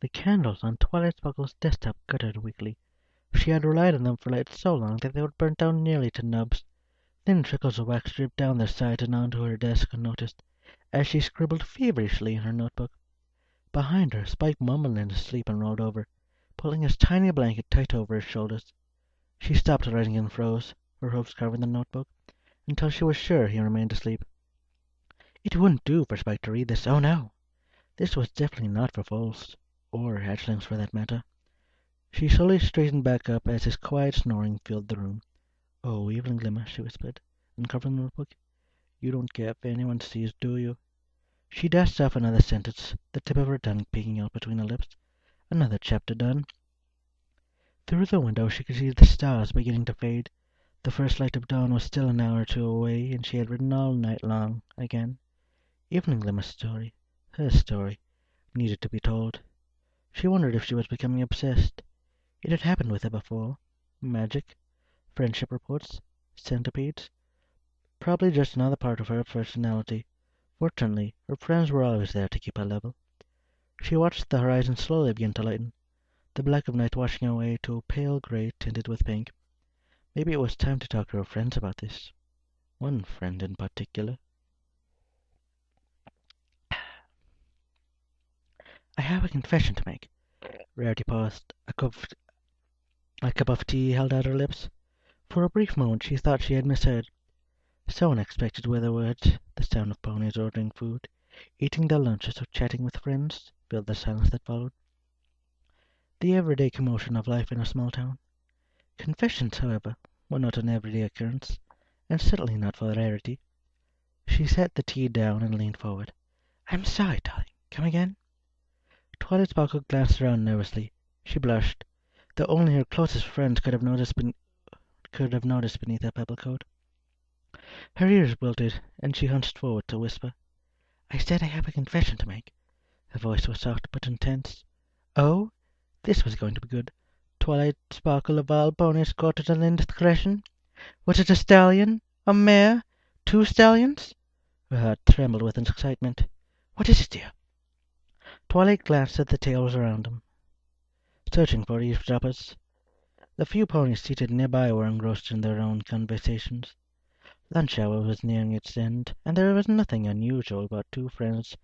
The candles on Twilight Sparkle's desktop guttered weakly. She had relied on them for light so long that they would burn down nearly to nubs. Thin trickles of wax dripped down their sides and onto her desk unnoticed, as she scribbled feverishly in her notebook. Behind her, Spike mumbled in his sleep and rolled over, pulling his tiny blanket tight over his shoulders. She stopped writing and froze, her hopes covering the notebook, until she was sure he remained asleep. It wouldn't do for Spike to read this. Oh no! This was definitely not for foals, or hatchlings for that matter. She slowly straightened back up as his quiet snoring filled the room. "Oh, Evelyn Glimmer," she whispered, uncovering the notebook. "You don't care if anyone sees, do you?" She dashed off another sentence, the tip of her tongue peeking out between her lips. Another chapter done. Through the window she could see the stars beginning to fade. The first light of dawn was still an hour or two away, and she had written all night long again. Evelyn Glimmer's story, her story, needed to be told. She wondered if she was becoming obsessed. It had happened with her before. Magic, friendship reports, centipedes. Probably just another part of her personality. Fortunately, her friends were always there to keep her level. She watched the horizon slowly begin to lighten, the black of night washing away to a pale grey tinted with pink. Maybe it was time to talk to her friends about this. One friend in particular. "I have a confession to make." Rarity paused, a cup of tea held at her lips. For a brief moment she thought she had misheard. So unexpected were the words. The sound of ponies ordering food, eating their lunches, or chatting with friends filled the silence that followed. The everyday commotion of life in a small town. Confessions, however, were not an everyday occurrence, and certainly not for Rarity. She set the tea down and leaned forward. "I'm sorry, darling. Come again?" Twilight Sparkle glanced around nervously. She blushed, though only her closest friends could have noticed beneath her purple coat. Her ears wilted, and she hunched forward to whisper. "I said I have a confession to make." Her voice was soft but intense. "Oh, this was going to be good. Twilight Sparkle of all ponies courted an indiscretion. Was it a stallion? A mare? 2 stallions?" Her heart trembled with excitement. "What is it, dear?" Twilight glanced at the tails around them, searching for eavesdroppers. The few ponies seated nearby were engrossed in their own conversations. Lunch hour was nearing its end, and there was nothing unusual about two friends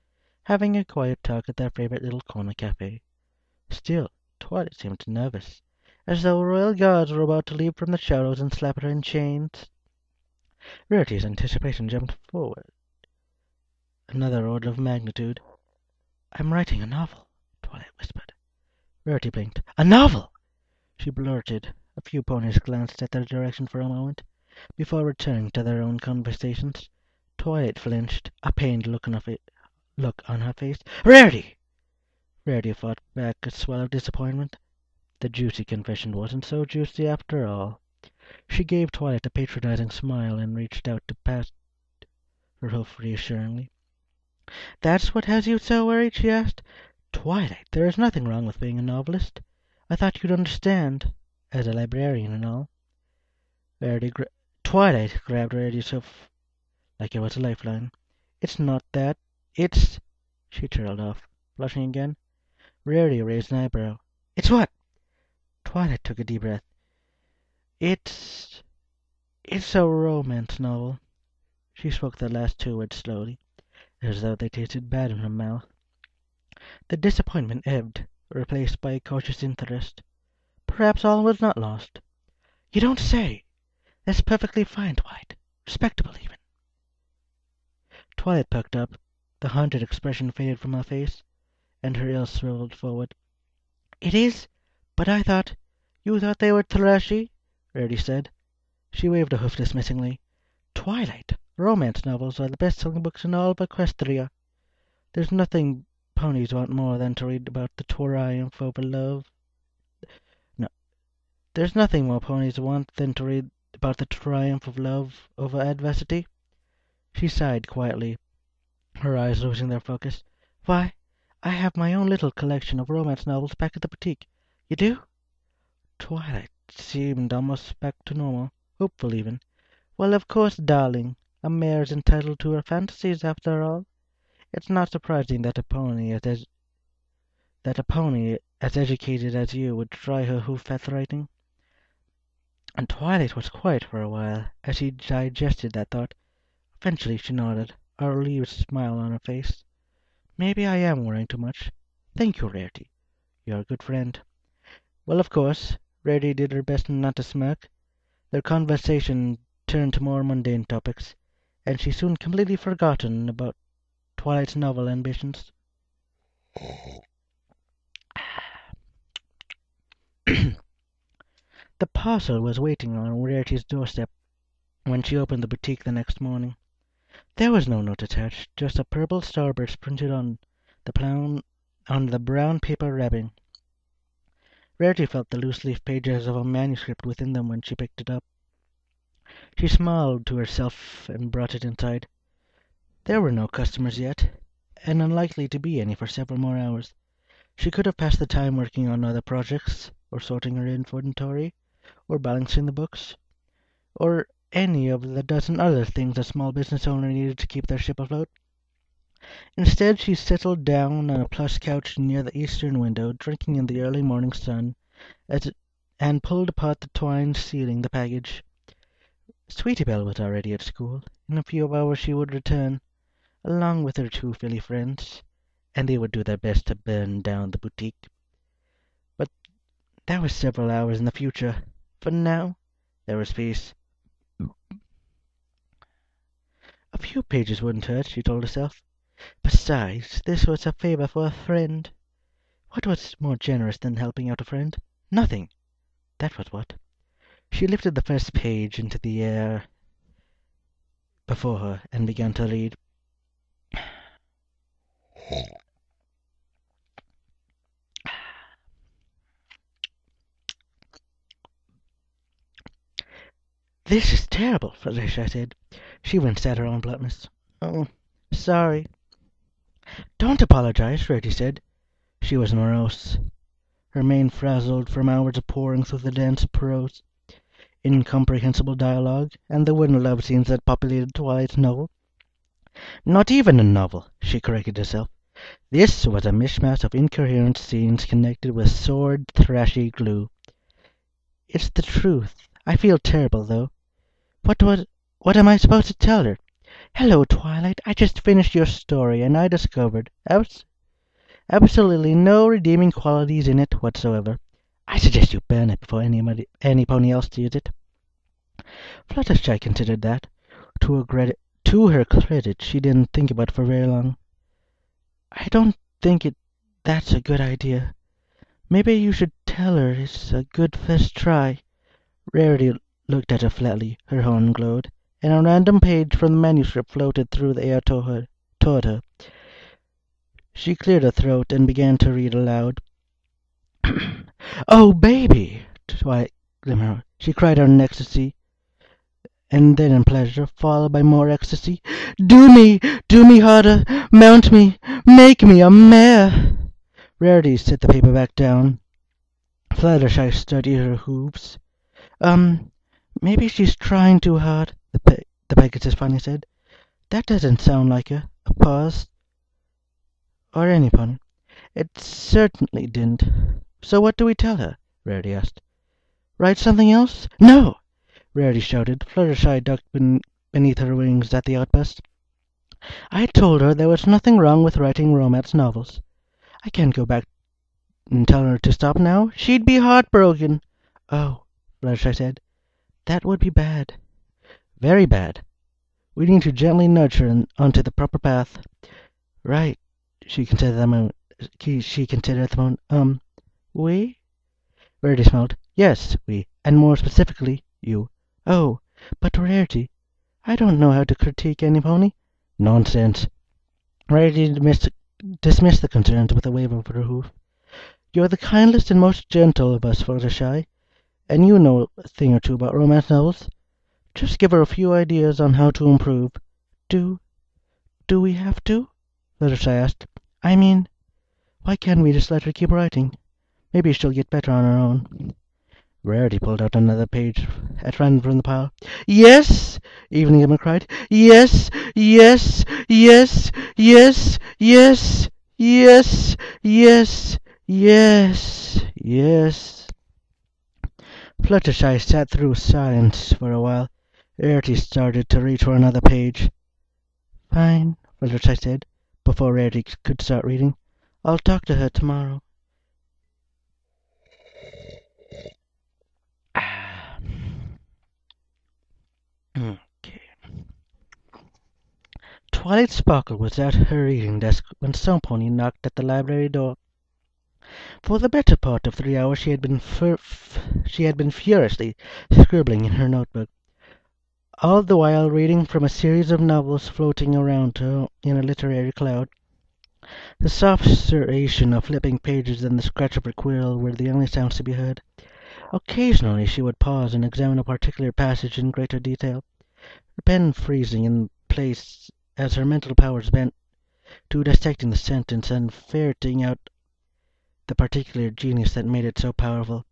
having a quiet talk at their favorite little corner cafe. Still, Twilight seemed nervous, as though royal guards were about to leap from the shadows and slap her in chains. Rarity's anticipation jumped forward another order of magnitude. "I'm writing a novel," Twilight whispered. Rarity blinked. "A novel!" she blurted. A few ponies glanced at their direction for a moment, before returning to their own conversations. Twilight flinched, a pained look on her face. "Rarity!" Rarity fought back a swell of disappointment. The juicy confession wasn't so juicy after all. She gave Twilight a patronizing smile and reached out to pat her hoof reassuringly. "That's what has you so worried?" she asked. "Twilight, there is nothing wrong with being a novelist. I thought you'd understand, as a librarian and all." Twilight grabbed Rarity's hoof like it was a lifeline. "It's not that. It's—" She trailed off, blushing again. Rarity raised an eyebrow. "It's what?" Twilight took a deep breath. It's a romance novel." She spoke the last 2 words slowly, as though they tasted bad in her mouth. The disappointment ebbed, replaced by a cautious interest. Perhaps all was not lost. "You don't say! That's perfectly fine, Twilight. Respectable, even." Twilight perked up. The haunted expression faded from her face, and her ears swiveled forward. "It is? But I thought— You thought they were trashy?" Rarity said. She waved a hoof dismissingly. "Twilight, romance novels are the best-selling books in all of Equestria. There's nothing ponies want more than to read about the triumph over love. No, there's nothing more ponies want than to read about the triumph of love over adversity." She sighed quietly, her eyes losing their focus. "Why, I have my own little collection of romance novels back at the boutique. You do?" Twilight seemed almost back to normal, hopeful even. "Well, of course, darling. A mare's entitled to her fantasies, after all. It's not surprising that a pony is as that a pony as educated as you would try her hoof writing? And Twilight was quiet for a while as she digested that thought. Eventually she nodded, a relieved smile on her face. Maybe I am worrying too much. Thank you, Rarity. You're a good friend. Well, of course, Rarity did her best not to smirk. Their conversation turned to more mundane topics, and she soon completely forgotten about Twilight's novel ambitions. The parcel was waiting on Rarity's doorstep when she opened the boutique the next morning. There was no note attached, just a purple starburst printed on the brown paper wrapping. Rarity felt the loose-leaf pages of a manuscript within them when she picked it up. She smiled to herself and brought it inside. There were no customers yet, and unlikely to be any for several more hours. She could have passed the time working on other projects, or sorting her inventory, or balancing the books, or any of the dozen other things a small business owner needed to keep their ship afloat. Instead, she settled down on a plush couch near the eastern window, drinking in the early morning sun, and pulled apart the twine sealing the package. Sweetie Belle was already at school. In a few hours she would return, along with her two Philly friends, and they would do their best to burn down the boutique. But that was several hours in the future. For now, there was peace. A few pages wouldn't hurt, she told herself. Besides, this was a favor for a friend. What was more generous than helping out a friend? Nothing. That was what. She lifted the first page into the air before her and began to read. This is terrible, Felicia said. She winced at her own bluntness. Oh, sorry. Don't apologize, Reddy said. She was morose, her mane frazzled from hours of poring through the dense prose, incomprehensible dialogue, and the wooden love scenes that populated Twilight's novel. Not even a novel, she corrected herself. This was a mishmash of incoherent scenes connected with sordid, thrashy glue. It's the truth. I feel terrible, though. What am I supposed to tell her? Hello, Twilight. I just finished your story, and I discovered absolutely no redeeming qualities in it whatsoever. I suggest you burn it before any pony else sees it. Fluttershy considered that. To her credit, she didn't think about it for very long. I don't think that's a good idea. Maybe you should tell her it's a good first try. Rarity looked at her flatly. Her horn glowed, and a random page from the manuscript floated through the air toward her. She cleared her throat and began to read aloud. Oh, baby! Twilight glimmered. She cried out in ecstasy, and then in pleasure, followed by more ecstasy. Do me harder, mount me, make me a mare! Rarity set the paper back down. Fluttershy studied her hooves. Maybe she's trying too hard, the Pegasus finally said. That doesn't sound like a pause. Or any pony. It certainly didn't. So what do we tell her? Rarity asked. Write something else? No! Rarity shouted. Fluttershy ducked beneath her wings at the outburst. I told her there was nothing wrong with writing romance novels. I can't go back and tell her to stop now. She'd be heartbroken. Oh, Fluttershy said. That would be bad. Very bad. We need to gently nudge her onto the proper path. Right, she considered the moment. We? Rarity smiled. Yes, we, and more specifically, you. Oh, but Rarity, I don't know how to critique any pony. Nonsense. Rarity dismissed the concerns with a wave of her hoof. You're the kindest and most gentle of us, Fluttershy, and you know a thing or two about romance novels. Just give her a few ideas on how to improve. Do we have to? Fluttershy asked. I mean, why can't we just let her keep writing? Maybe she'll get better on her own. Rarity pulled out another page at random from the pile. Yes! Evening Emma cried. Yes, yes, yes, yes, yes, yes, yes, Yes, yes. Fluttershy sat through silence for a while. Rarity started to reach for another page. Fine, Fluttershy said, before Rarity could start reading. I'll talk to her tomorrow. Okay. Twilight Sparkle was at her reading desk when Pony knocked at the library door. For the better part of 3 hours she had been furiously scribbling in her notebook, all the while reading from a series of novels floating around her in a literary cloud. The soft serration of flipping pages and the scratch of her quill were the only sounds to be heard. Occasionally she would pause and examine a particular passage in greater detail, her pen freezing in place as her mental powers bent to dissecting the sentence and ferreting out the particular genius that made it so powerful.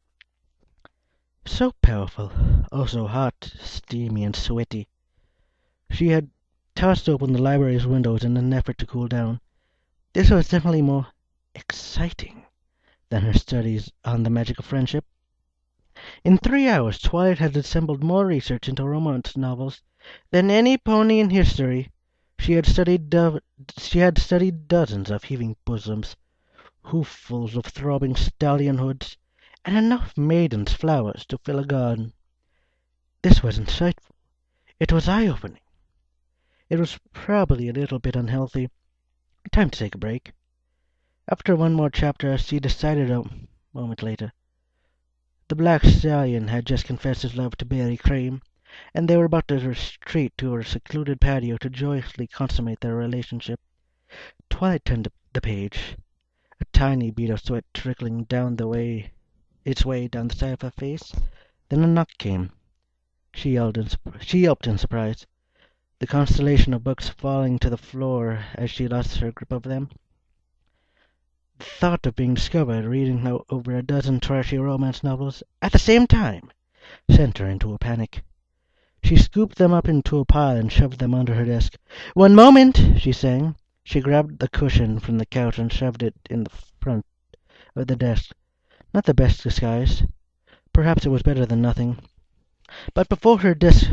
So powerful, also hot, steamy, and sweaty. She had tossed open the library's windows in an effort to cool down. This was definitely more exciting than her studies on the magic of friendship. In 3 hours Twilight had assembled more research into romance novels than any pony in history. She had studied dozens of heaving bosoms, hooffuls of throbbing stallion hoods, and enough maidens' flowers to fill a garden. This was insightful. It was eye-opening. It was probably a little bit unhealthy. Time to take a break. After one more chapter, she decided a moment later. The black stallion had just confessed his love to Berry Cream, and they were about to retreat to her secluded patio to joyously consummate their relationship. Twilight turned the page, a tiny bead of sweat trickling down its way down the side of her face. Then a knock came. She yelped in surprise, the constellation of books falling to the floor as she lost her grip of them. The thought of being discovered reading over a dozen trashy romance novels at the same time sent her into a panic. She scooped them up into a pile and shoved them under her desk. "One moment!" she sang. She grabbed the cushion from the couch and shoved it in the front of the desk. Not the best disguise. Perhaps it was better than nothing. But before her guest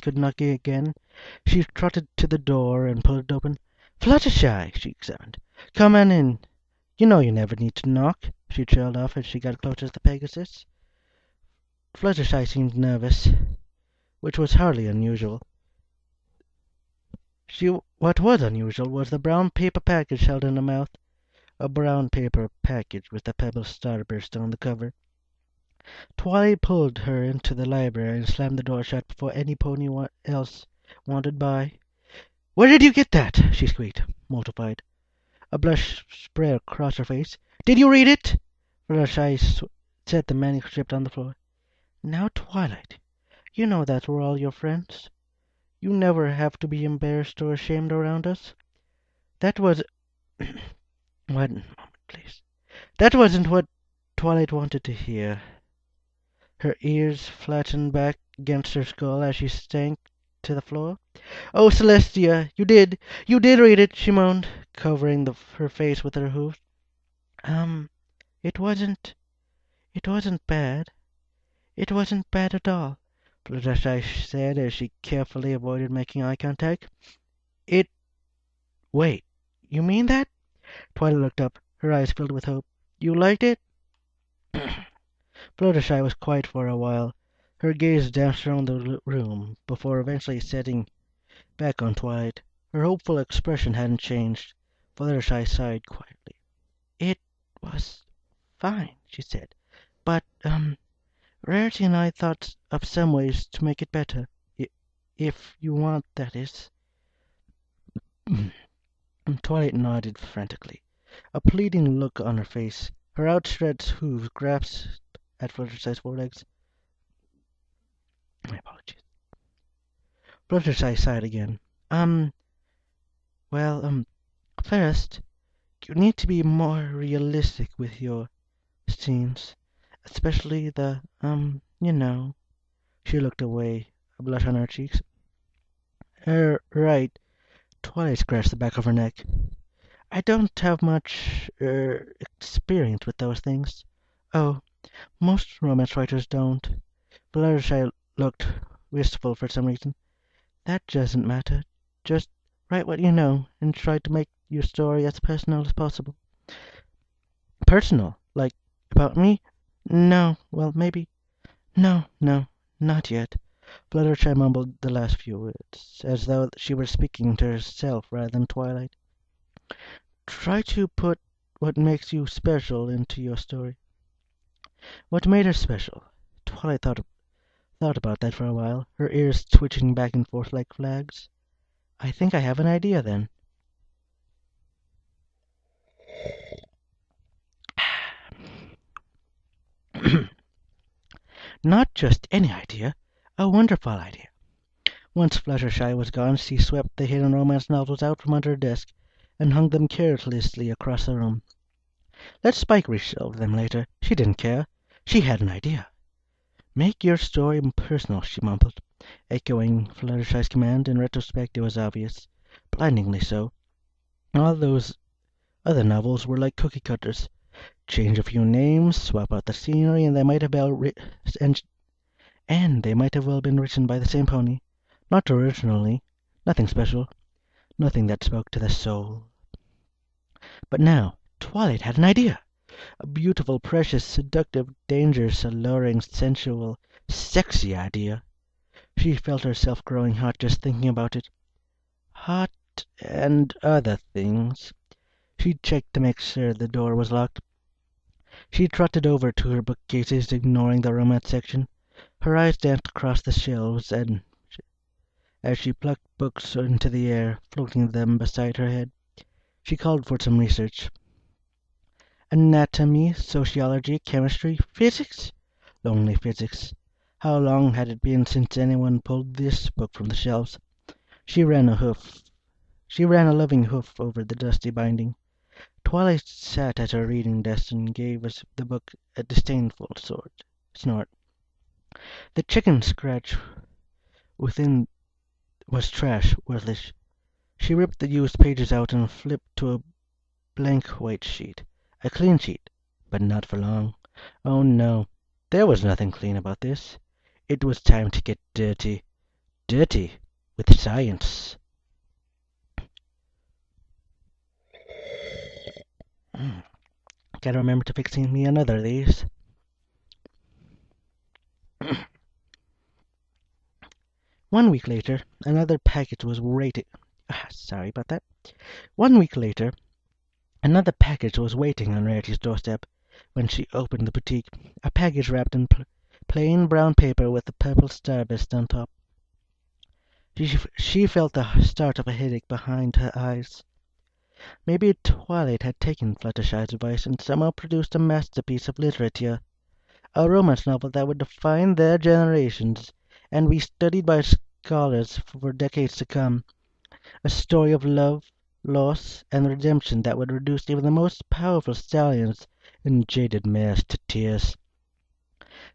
could knock again, she trotted to the door and pulled it open. "Fluttershy!" she examined. "Come on in. You know you never need to knock," she trailed off as she got closer to the Pegasus. Fluttershy seemed nervous, which was hardly unusual. What was unusual was the brown paper package held in her mouth, a brown paper package with a pebble starburst on the cover. Twilight pulled her into the library and slammed the door shut before any pony else wandered by. "Where did you get that?" she squeaked, mortified. A blush spread across her face. "Did you read it?" Fluttershy set the manuscript on the floor. "Now, Twilight, you know that we're all your friends. You never have to be embarrassed or ashamed around us. That was one moment, please. That wasn't what Twilight wanted to hear." Her ears flattened back against her skull as she sank to the floor. "Oh, Celestia, you did read it," she moaned, covering her face with her hoofs. It wasn't, it wasn't bad. It wasn't bad at all," Fluttershy said as she carefully avoided making eye contact. "It Wait, you mean that?" Twilight looked up, her eyes filled with hope. "You liked it?" Fluttershy was quiet for a while, her gaze danced around the room before eventually setting back on Twilight. Her hopeful expression hadn't changed. Fluttershy sighed quietly. "It was fine," she said. "But, Rarity and I thought of some ways to make it better. If you want, that is." Twilight nodded frantically, a pleading look on her face. Her outstretched hooves grasped at Fluttershy's forelegs. My apologies. Fluttershy sighed again. Well, first, you need to be more realistic with your scenes, especially you know." She looked away, a blush on her cheeks. Right." Twilight scratched the back of her neck. I don't have much experience with those things. Oh, most romance writers don't. Fluttershy looked wistful for some reason. That doesn't matter. Just write what you know and try to make your story as personal as possible. Personal? Like about me? No, well, maybe. No, no, not yet. Fluttershy mumbled the last few words, as though she were speaking to herself rather than Twilight. Try to put what makes you special into your story. What made her special? Twilight thought about that for a while, her ears twitching back and forth like flags. I think I have an idea then. Not just any idea, a wonderful idea. Once Fluttershy was gone, she swept the hidden romance novels out from under her desk and hung them carelessly across the room. Let Spike reshelve them later. She didn't care. She had an idea. Make your story personal, she mumbled, echoing Fluttershy's command. In retrospect, it was obvious, blindingly so. All those other novels were like cookie cutters. Change a few names, swap out the scenery, and they might have and they might have well been written by the same pony. Not originally, nothing special, nothing that spoke to the soul. But now Twilight had an idea. A beautiful, precious, seductive, dangerous, alluring, sensual, sexy idea. She felt herself growing hot just thinking about it. Hot and other things. She checked to make sure the door was locked. She trotted over to her bookcases, ignoring the romance section. Her eyes danced across the shelves, and as she plucked books into the air, floating them beside her head, she called for some research. Anatomy, sociology, chemistry, physics? Lonely physics. How long had it been since anyone pulled this book from the shelves? She ran a loving hoof over the dusty binding. Twilight sat at her reading desk and gave us the book a disdainful snort. The chicken scratch within was trash, worthless. She ripped the used pages out and flipped to a blank white sheet. A clean sheet, but not for long. Oh no, there was nothing clean about this. It was time to get dirty. Dirty with science. Gotta remember to fix me another of these. One week later, another package was waiting. Sorry about that. 1 week later, another package was waiting on Rarity's doorstep when she opened the boutique. A package wrapped in plain brown paper with a purple starburst on top. She felt the start of a headache behind her eyes. Maybe Twilight had taken Fluttershy's advice and somehow produced a masterpiece of literature, a romance novel that would define their generations and be studied by scholars for decades to come. A story of love, loss, and redemption that would reduce even the most powerful stallions and jaded mares to tears.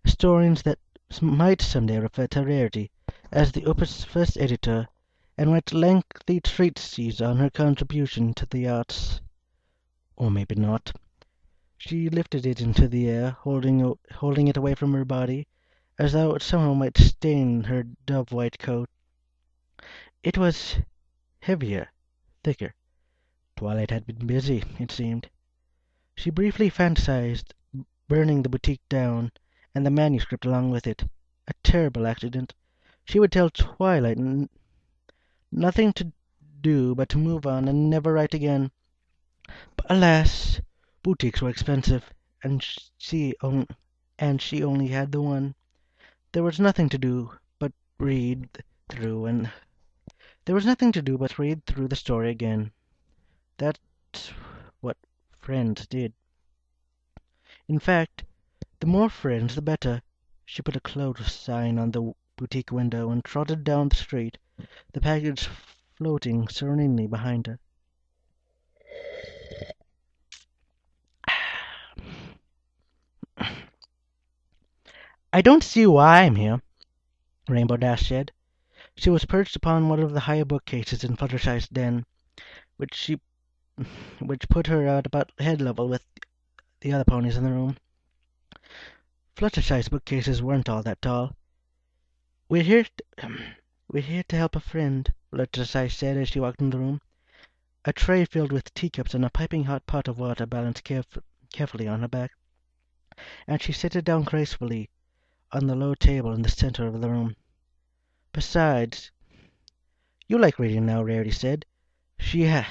Historians that might someday refer to Rarity as the opus first editor and write lengthy treatises on her contribution to the arts. Or maybe not. She lifted it into the air, holding it away from her body, as though it somehow might stain her dove-white coat. It was heavier, thicker. Twilight had been busy, it seemed. She briefly fantasized burning the boutique down, and the manuscript along with it. A terrible accident. She would tell Twilight nothing to do but to move on and never write again. But alas, boutiques were expensive, and she only had the one. There was nothing to do but read through, and there was nothing to do but read through the story again. That's what friends did. In fact, the more friends, the better. She put a close sign on the boutique window and trotted down the street, the package floating serenely behind her. I don't see why I'm here, Rainbow Dash said. She was perched upon one of the higher bookcases in Fluttershy's den, which she which put her at about head level with the other ponies in the room. Fluttershy's bookcases weren't all that tall. We're here to, we're here to help a friend, Fluttershy said as she walked into the room. A tray filled with teacups and a piping hot pot of water balanced carefully on her back, and she sat it down gracefully on the low table in the center of the room. Besides, you like reading now, Rarity said. She ha-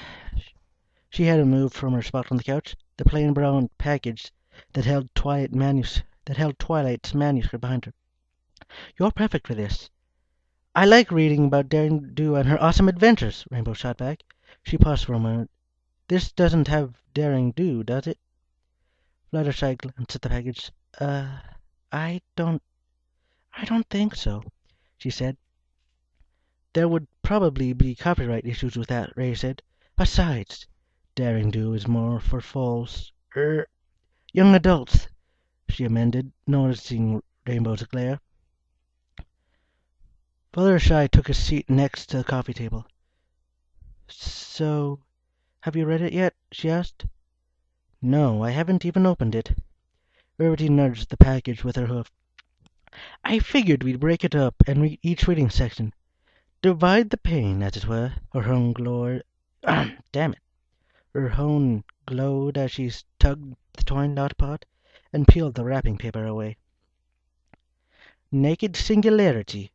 she hadn't moved from her spot on the couch. The plain brown package that held Twilight's manuscript behind her. You're perfect for this. I like reading about Daring Do and her awesome adventures, Rainbow shot back. She paused for a moment. This doesn't have Daring Do, does it? Fluttershy glanced at the package. I don't think so, she said. There would probably be copyright issues with that, Ray said. Besides, Daring Do is more for young adults, she amended, noticing Rainbow's glare. Fluttershy took a seat next to the coffee table. So, have you read it yet? She asked. No, I haven't even opened it. Rarity nudged the package with her hoof. I figured we'd break it up and read each reading section. Divide the pain, as it were. Her own glowed. Damn it. Her own glowed as she tugged the torn knot apart and peeled the wrapping paper away. Naked Singularity.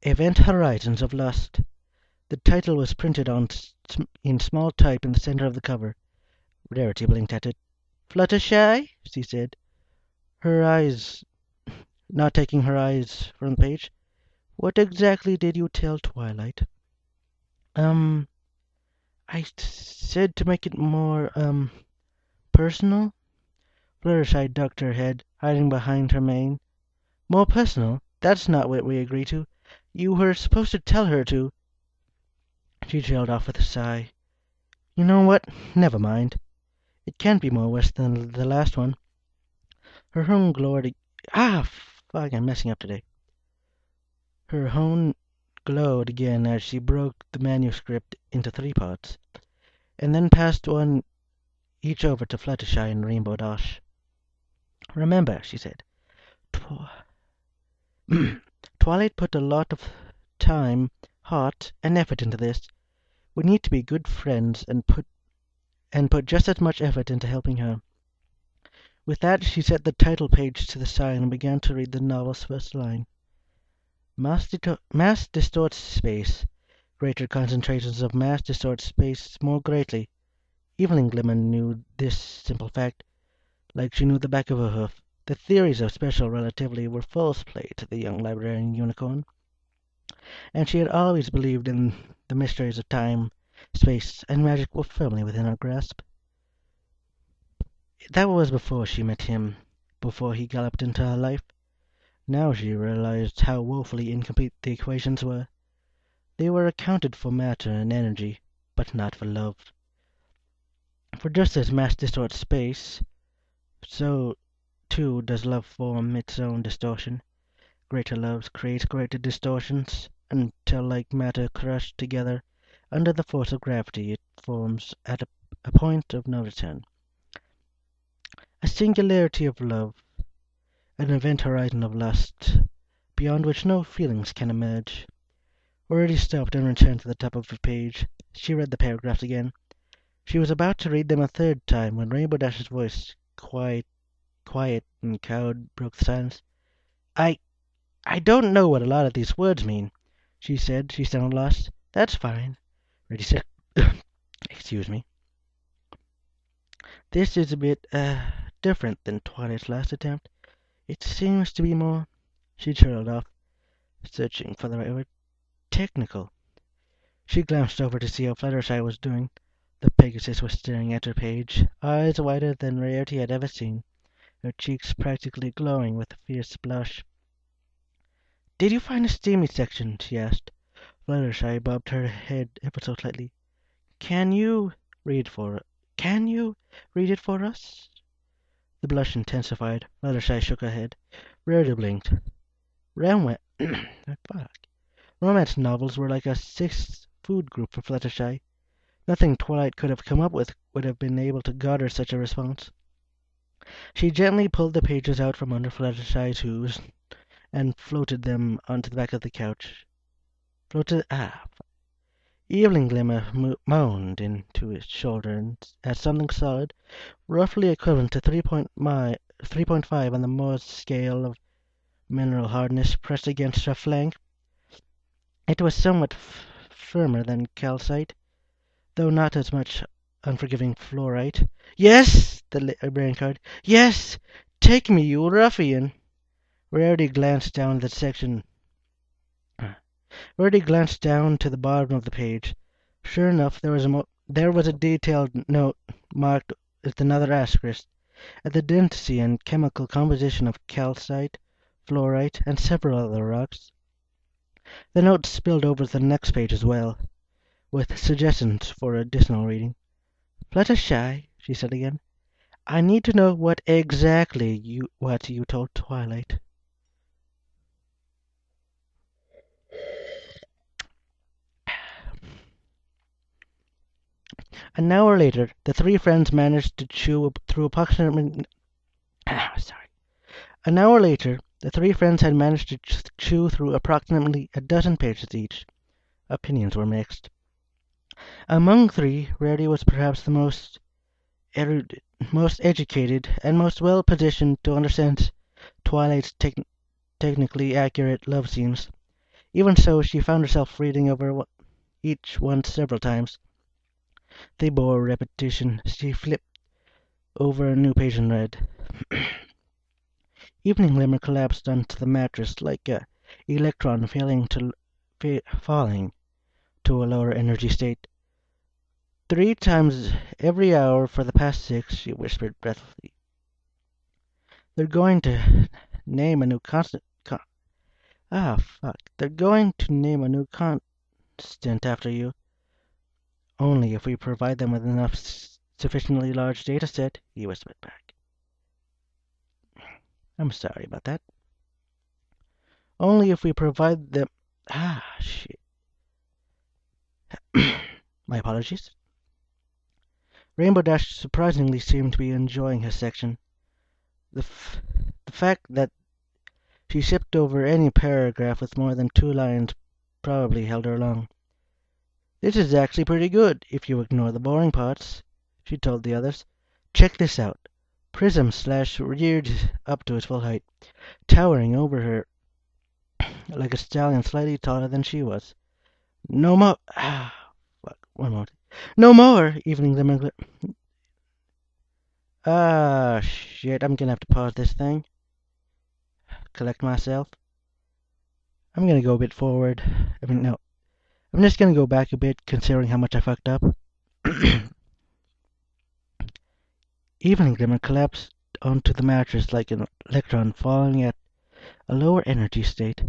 Event Horizons of Lust. The title was printed in small type in the center of the cover. Rarity blinked at it. Fluttershy, she said, her eyes not taking her eyes from the page. What exactly did you tell Twilight? I said to make it more, personal. Fluttershy ducked her head, hiding behind her mane. More personal? That's not what we agreed to. You were supposed to tell her to. She trailed off with a sigh. You know what? Never mind. It can't be more worse than the last one. Her home glowed. Fuck, I'm messing up today. Her home glowed again as she broke the manuscript into 3 parts, and then passed one each over to Fluttershy and Rainbow Dash. Remember, she said, Twilight put a lot of time, heart, and effort into this. We need to be good friends and put just as much effort into helping her. With that, she set the title page to the side and began to read the novel's first line. Mass distorts space. Greater concentrations of mass distort space more greatly. Evelyn Glimmer knew this simple fact, like she knew the back of her hoof. The theories of special relativity were false play to the young librarian unicorn, and she had always believed in the mysteries of time, space, and magic were firmly within her grasp. That was before she met him, before he galloped into her life. Now she realized how woefully incomplete the equations were. They were accounted for matter and energy, but not for love. For just as mass distorts space, so too does love form its own distortion. Greater love creates greater distortions, until like matter crushed together under the force of gravity, it forms at a point of no return. A singularity of love, an event horizon of lust, beyond which no feelings can emerge. Already stopped and returned to the top of the page. She read the paragraphs again. She was about to read them a 3rd time when Rainbow Dash's voice, quiet and cowed, broke the silence. I don't know what a lot of these words mean, she said. She sounded lost. That's fine, Reddy said. Excuse me. This is a bit, different than Twilight's last attempt. It seems to be more... She trailed off, searching for the right word. Technical. She glanced over to see how Fluttershy was doing. The Pegasus was staring at her page, eyes wider than Rarity had ever seen, her cheeks practically glowing with a fierce blush. Did you find a steamy section? She asked. Fluttershy bobbed her head ever so slightly. Can you read it for us? The blush intensified. Fluttershy shook her head. Rarity blinked. Fuck. Romance novels were like a 6th food group for Fluttershy. Nothing Twilight could have come up with would have been able to garner such a response. She gently pulled the pages out from under Fluttershy's hooves and floated them onto the back of the couch. Evening Glimmer moaned into his shoulder as something solid, roughly equivalent to 3.5 on the Mohs scale of mineral hardness, pressed against her flank. It was somewhat firmer than calcite, though not as much unforgiving fluorite. "Yes!" the librarian cried. "Yes! Take me, you ruffian!" Rarity glanced down to the bottom of the page. Sure enough, there was a detailed note marked with another asterisk at the density and chemical composition of calcite, fluorite, and several other rocks. The note spilled over to the next page as well, with suggestions for additional reading. "Fluttershy," she said again, "I need to know what exactly you told Twilight." An hour later, the three friends managed to chew through approximately. An hour later, the three friends had managed to chew through approximately a dozen pages each. Opinions were mixed. Among three, Rarity was perhaps the most erudite, most educated, and most well positioned to understand Twilight's technically accurate love scenes. Even so, she found herself reading over each one several times. They bore repetition. She flipped over a new page and read. Evening Glimmer collapsed onto the mattress like an electron falling to a lower energy state. 3 times every hour for the past 6, she whispered breathlessly. They're going to name a new constant. They're going to name a new constant after you. Only if we provide them with enough sufficiently large data set, he whispered back. I'm sorry about that. Only if we provide them. Shit. My apologies. Rainbow Dash surprisingly seemed to be enjoying her section. The fact that she skipped over any paragraph with more than 2 lines probably held her along. "This is actually pretty good, if you ignore the boring parts," she told the others. "Check this out. Prism reared up to its full height, towering over her like a stallion slightly taller than she was. No more. One moment. No more, Evening Glimmer. Shit, I'm gonna have to pause this thing. Collect myself. I'm gonna go a bit forward. No. I'm just gonna go back a bit, considering how much I fucked up. Evening Glimmer collapsed onto the mattress like an electron falling at a lower energy state.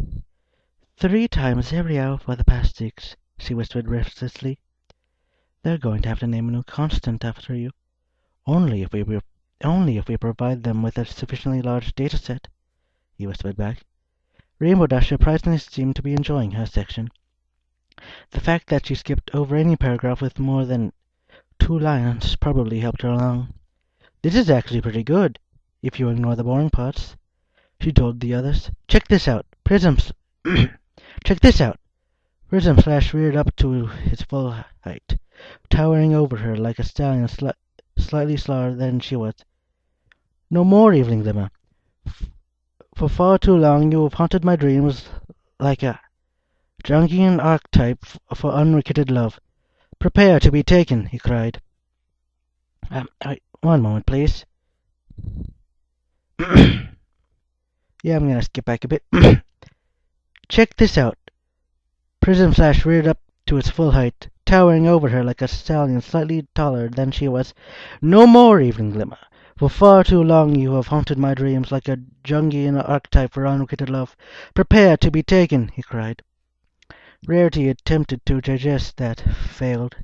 3 times every hour for the past 6, she whispered restlessly. They're going to have to name a new constant after you. Only if we provide them with a sufficiently large data set, he whispered back. Rainbow Dash surprisingly seemed to be enjoying her section. The fact that she skipped over any paragraph with more than 2 lines probably helped her along. This is actually pretty good, if you ignore the boring parts, she told the others. Check this out. Check this out. Prism reared up to its full height, towering over her like a stallion slightly smaller than she was. No more, Evening Glimmer. For far too long you have haunted my dreams like a Jungian archetype for unrequited love. Prepare to be taken, he cried. One moment, please. Yeah, I'm gonna skip back a bit. Check this out. Prism reared up to its full height, towering over her like a stallion slightly taller than she was. No more, Evening Glimmer. For far too long you have haunted my dreams like a Jungian archetype for unrequited love. Prepare to be taken, he cried. Rarity attempted to digest that, failed,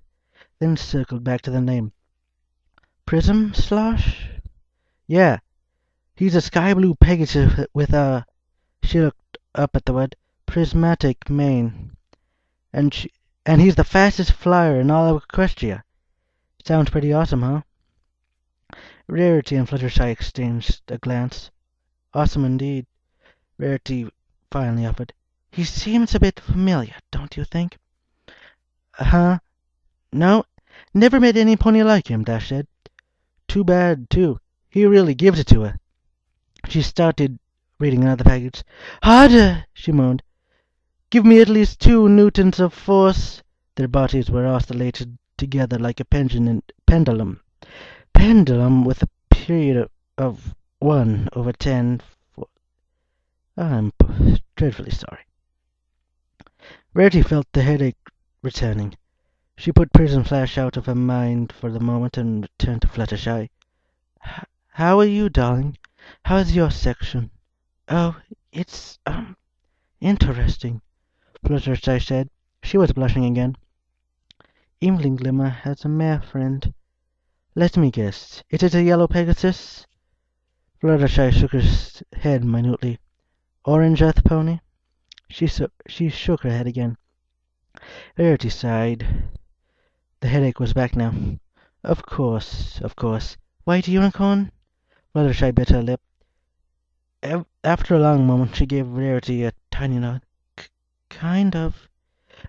then circled back to the name. Prism Slosh? Yeah, he's a sky blue Pegasus with a... She looked up at the word. Prismatic mane. And he's the fastest flyer in all of Equestria. Sounds pretty awesome, huh? Rarity and Fluttershy exchanged a glance. Awesome indeed, Rarity finally offered. He seems a bit familiar, don't you think? Huh? No, never met any pony like him, Dash said. Too bad, too. He really gives it to her. She started reading another package. Harder, she moaned. Give me at least 2 newtons of force. Their bodies were oscillated together like a pendulum. Pendulum with a period of 1/10. I'm dreadfully sorry. Rarity felt the headache returning. She put Prism Flash out of her mind for the moment and returned to Fluttershy. How are you, darling? How's your section? Oh, it's, interesting, Fluttershy said. She was blushing again. Evening Glimmer has a mare friend. Let me guess. It is a yellow Pegasus? Fluttershy shook his head minutely. Orange Earth Pony? She shook her head again. Rarity sighed. The headache was back now. Of course, of course. White Unicorn? Fluttershy bit her lip. After a long moment, she gave Rarity a tiny nod. Kind of.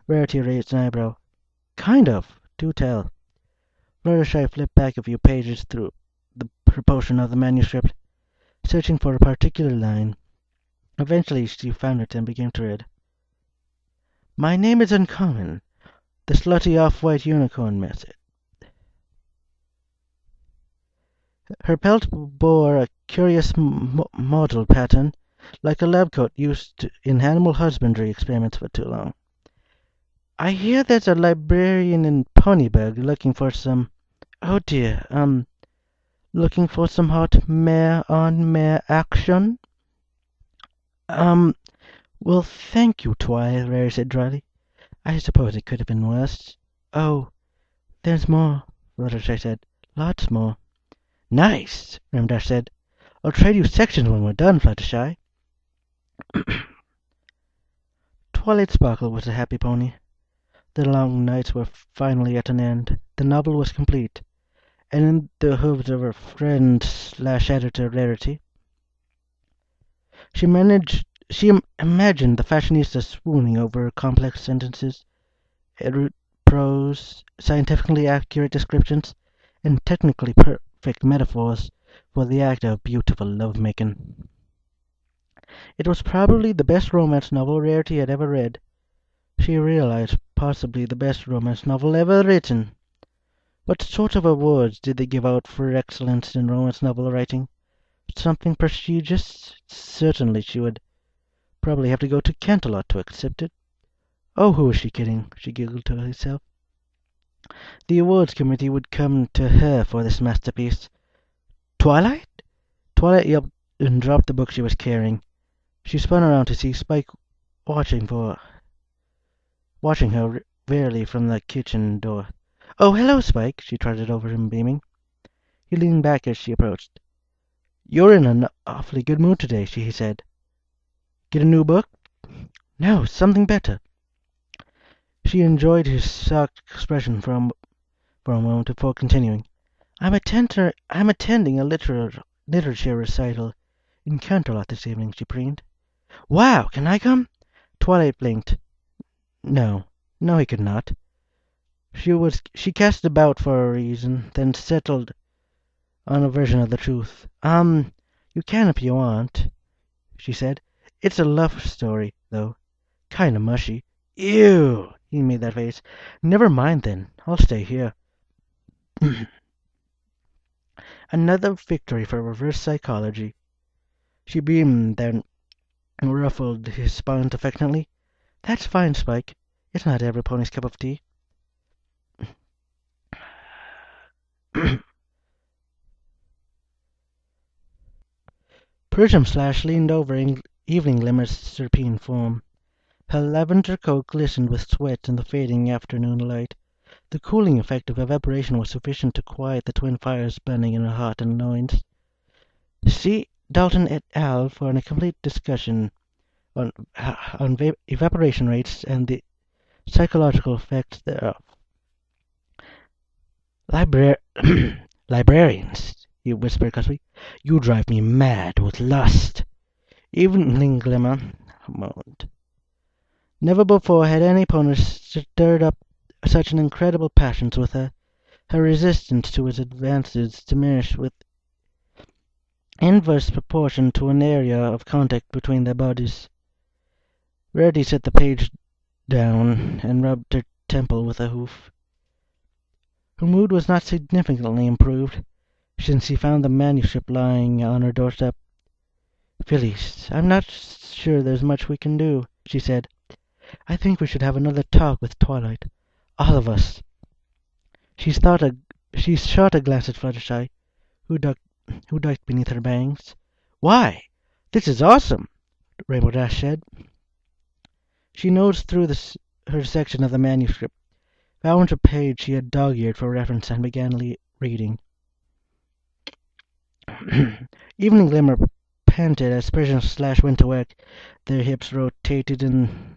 Rarity raised an eyebrow. Kind of. Do tell. Fluttershy flipped back a few pages through the portion of the manuscript, searching for a particular line. Eventually she found it and began to read. My name is uncommon. The slutty off-white unicorn method. Her pelt bore a curious mottled pattern, like a lab coat used in animal husbandry experiments for too long. I hear there's a librarian in Ponyburg looking for some... Oh dear, looking for some hot mare-on-mare action? Well, thank you, Twilight, Rarity said dryly. I suppose it could have been worse. Oh, there's more, Fluttershy said. Lots more. Nice, Ramdash said. I'll trade you sections when we're done, Fluttershy. Twilight Sparkle was a happy pony. The long nights were finally at an end. The novel was complete, and in the hooves of her friend/editor Rarity, she imagined the fashionista swooning over her complex sentences, erudite prose, scientifically accurate descriptions, and technically perfect metaphors for the act of beautiful love-making. It was probably the best romance novel Rarity had ever read. She realized possibly the best romance novel ever written. What sort of awards did they give out for excellence in romance novel writing? Something prestigious? Certainly she would probably have to go to Canterlot to accept it. Oh, who was she kidding? She giggled to herself. The awards committee would come to her for this masterpiece. Twilight? Twilight yelped and dropped the book she was carrying. She spun around to see Spike watching her wearily from the kitchen door. Oh, hello, Spike, she trotted over him, beaming. He leaned back as she approached. You're in an awfully good mood today, he said. Get a new book? No, something better. She enjoyed his shocked expression for a moment before continuing. I'm attending a literature recital in Canterlot this evening, she preened. Wow, can I come? Twilight blinked. No, he could not. She cast about for a reason, then settled on a version of the truth. You can if you want, she said. It's a love story, though. Kinda mushy. Ew, he made that face. Never mind then, I'll stay here. Another victory for reverse psychology. She beamed, then ruffled his spine affectionately. That's fine, Spike. It's not every pony's cup of tea. Prism Slash leaned over Evening Glimmer's serpentine form. Her lavender coat glistened with sweat in the fading afternoon light. The cooling effect of evaporation was sufficient to quiet the twin fires burning in her heart and loins. See Dalton et al. For a complete discussion on evaporation rates and the psychological effects thereof. Libra- Librarians, he whispered cussily. You drive me mad with lust. Evening Glimmer moaned. Never before had any opponent stirred up such an incredible passion with her. Her resistance to his advances diminished with inverse proportion to an area of contact between their bodies. Rarity set the page down and rubbed her temple with a hoof. Her mood was not significantly improved since she found the manuscript lying on her doorstep. Phyllis, I'm not sure there's much we can do, she said. I think we should have another talk with Twilight. All of us. She shot a glance at Fluttershy, who ducked beneath her bangs. Why? This is awesome, Rainbow Dash said. She nosed through her section of the manuscript, found a page she had dog-eared for reference, and began reading. Evening Glimmer panted as Prison/Slash went to work. Their hips rotated in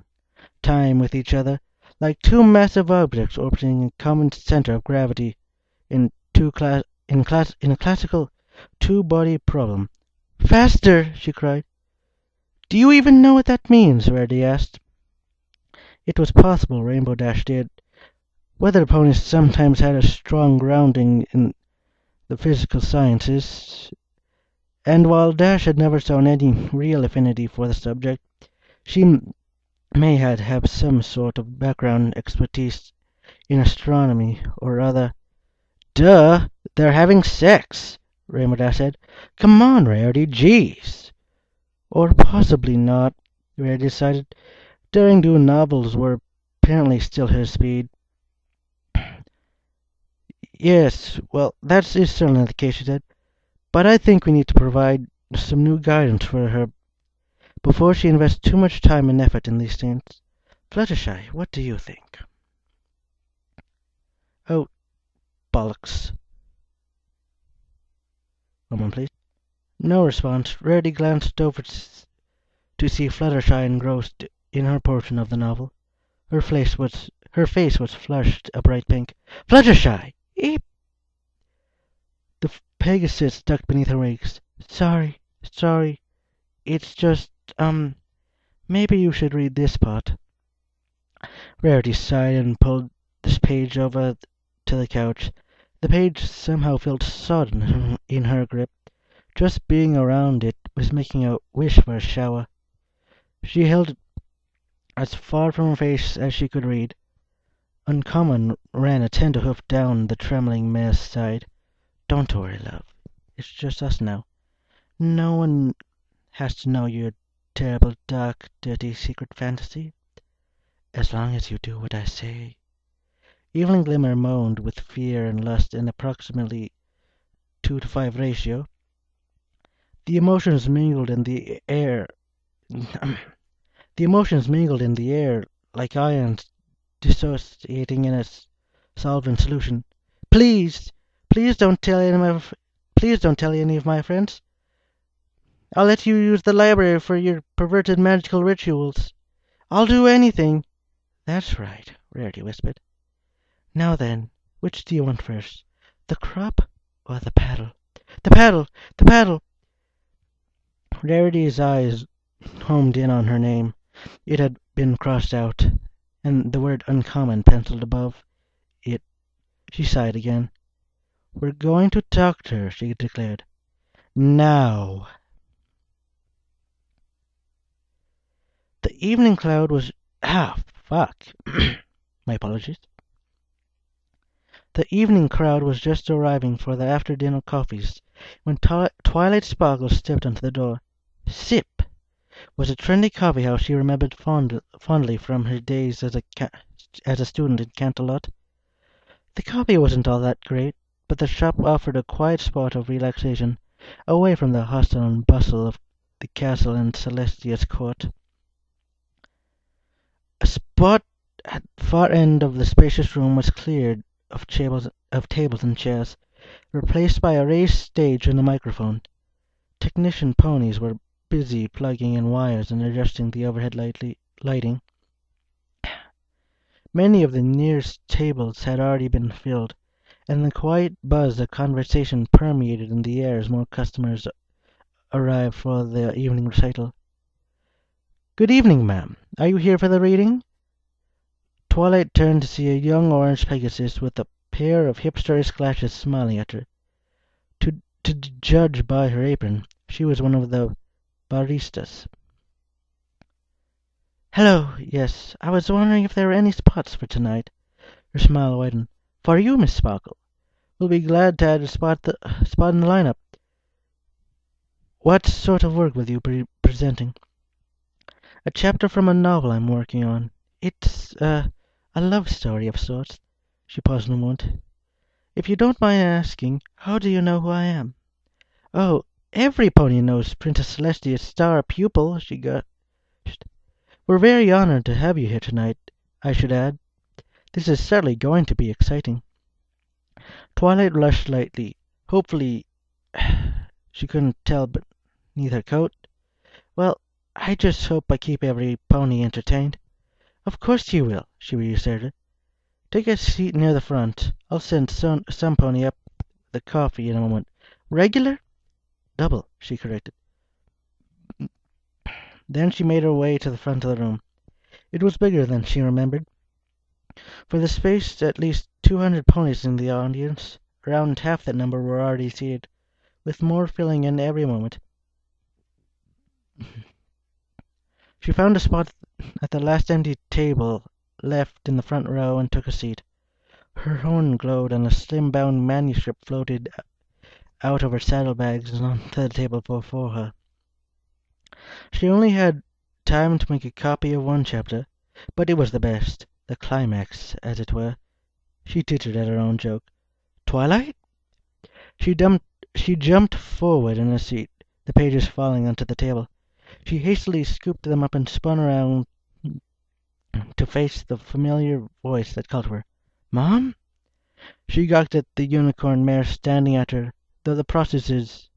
time with each other, like two massive objects orbiting a common center of gravity in a classical two-body problem. Faster! She cried. Do you even know what that means? Rarity asked. It was possible Rainbow Dash did. Weather ponies sometimes had a strong grounding in the physical sciences, and while Dash had never shown any real affinity for the subject, she may have some sort of background expertise in astronomy or other. Duh! They're having sex, Rainbow Dash said. Come on, Rarity, jeez. Or possibly not, Rarity decided. Daring-do novels were apparently still her speed. Yes, well, that is certainly the case, she said. But I think we need to provide some new guidance for her before she invests too much time and effort in these things. Fluttershy, what do you think? Oh, bollocks. Moment, please. No response. Rarity glanced over to see Fluttershy engrossed in her portion of the novel. Her face was flushed a bright pink. Fluttershy! Eep! The Pegasus ducked beneath her wings. Sorry. It's just, maybe you should read this part. Rarity sighed and pulled this page over to the couch. The page somehow felt sodden in her grip. Just being around it was making her wish for a shower. She held it as far from her face as she could read. Uncommon ran a tender hoof down the trembling mare's side. Don't worry, love. It's just us now. No one has to know your terrible, dark, dirty secret fantasy. As long as you do what I say. Evening Glimmer moaned with fear and lust in approximately 2-to-5 ratio. The emotions mingled in the air. The emotions mingled in the air like ions dissociating in a solvent solution. Please don't tell any of my friends. I'll let you use the library for your perverted magical rituals. I'll do anything. That's right, Rarity whispered. Now then, which do you want first? The crop or the paddle? The paddle! The paddle! Rarity's eyes homed in on her name. It had been crossed out, and the word uncommon penciled above it. She sighed again. We're going to talk to her, she declared. Now. The evening cloud was... fuck. My apologies. The evening crowd was just arriving for the after-dinner coffees when Twilight Sparkles stepped onto the door. Sip was a trendy coffee house she remembered fondly from her days as a student in Canterlot. The coffee wasn't all that great, but the shop offered a quiet spot of relaxation, away from the hustle and bustle of the castle and Celestia's court. A spot at the far end of the spacious room was cleared of tables and chairs, replaced by a raised stage and a microphone. Technician ponies were busy plugging in wires and adjusting the overhead lighting. Many of the nearest tables had already been filled, and the quiet buzz of conversation permeated in the air as more customers arrived for the evening recital. "Good evening, ma'am. Are you here for the reading?" Twilight turned to see a young orange Pegasus with a pair of hipster-esque glasses smiling at her. To judge by her apron, she was one of the baristas. "Hello, yes. I was wondering if there were any spots for tonight." Her smile widened. "For you, Miss Sparkle. We'll be glad to add a spot in the lineup. What sort of work will you be presenting?" "A chapter from a novel I'm working on. It's a love story of sorts." She paused a moment. "If you don't mind asking, how do you know who I am?" "Oh, every pony knows Princess Celestia's star pupil," she gushed. "We're very honored to have you here tonight, I should add. This is certainly going to be exciting." Twilight blushed slightly. Hopefully, she couldn't tell beneath her coat. "Well, I just hope I keep every pony entertained." "Of course you will," she reassured. "Take a seat near the front. I'll send some pony up the coffee in a moment." "Regular?" "Double," she corrected. Then she made her way to the front of the room. It was bigger than she remembered. For the space, at least 200 ponies in the audience. Around half that number were already seated, with more filling in every moment. She found a spot at the last empty table left in the front row and took a seat. Her horn glowed and a slim-bound manuscript floated out of her saddlebags and onto the table before her. She only had time to make a copy of one chapter, but it was the best, the climax, as it were. She tittered at her own joke. "Twilight?" She jumped forward in her seat, the pages falling onto the table. She hastily scooped them up and spun around to face the familiar voice that called her. "Mom?" She gawked at the unicorn mare standing at her, though the processes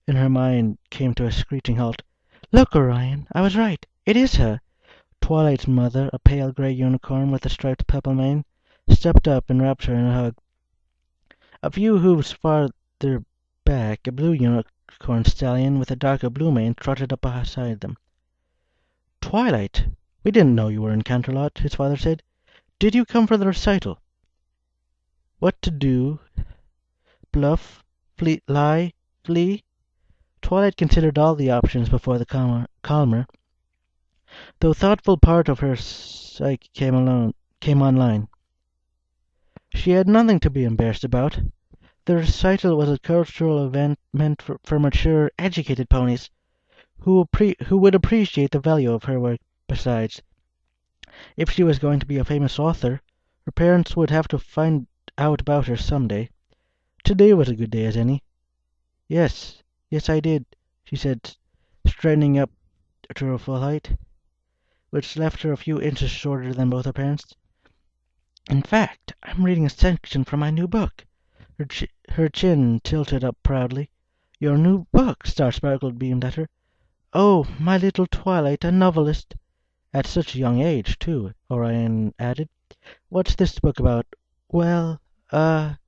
in her mind came to a screeching halt. "Look, Orion, I was right. It is her." Twilight's mother, a pale grey unicorn with a striped purple mane, stepped up and wrapped her in a hug. A few hoofs farther back, a blue unicorn stallion with a darker blue mane trotted up beside them. "Twilight, we didn't know you were in Canterlot," his father said. "Did you come for the recital?" What to do? Bluff? Lie? Flee? Twilight considered all the options before the calmer, though thoughtful part of her psyche came online. She had nothing to be embarrassed about. The recital was a cultural event meant for mature, educated ponies who would appreciate the value of her work. Besides, if she was going to be a famous author, her parents would have to find out about her some day. Today was a good day as any. Yes, I did," she said, straightening up to her full height, which left her a few inches shorter than both her parents. "In fact, I'm reading a section from my new book." Her chin tilted up proudly. "Your new book?" Star Sparkle beamed at her. "Oh, my little Twilight, a novelist." "At such a young age, too," Orion added. "What's this book about?" "Well, her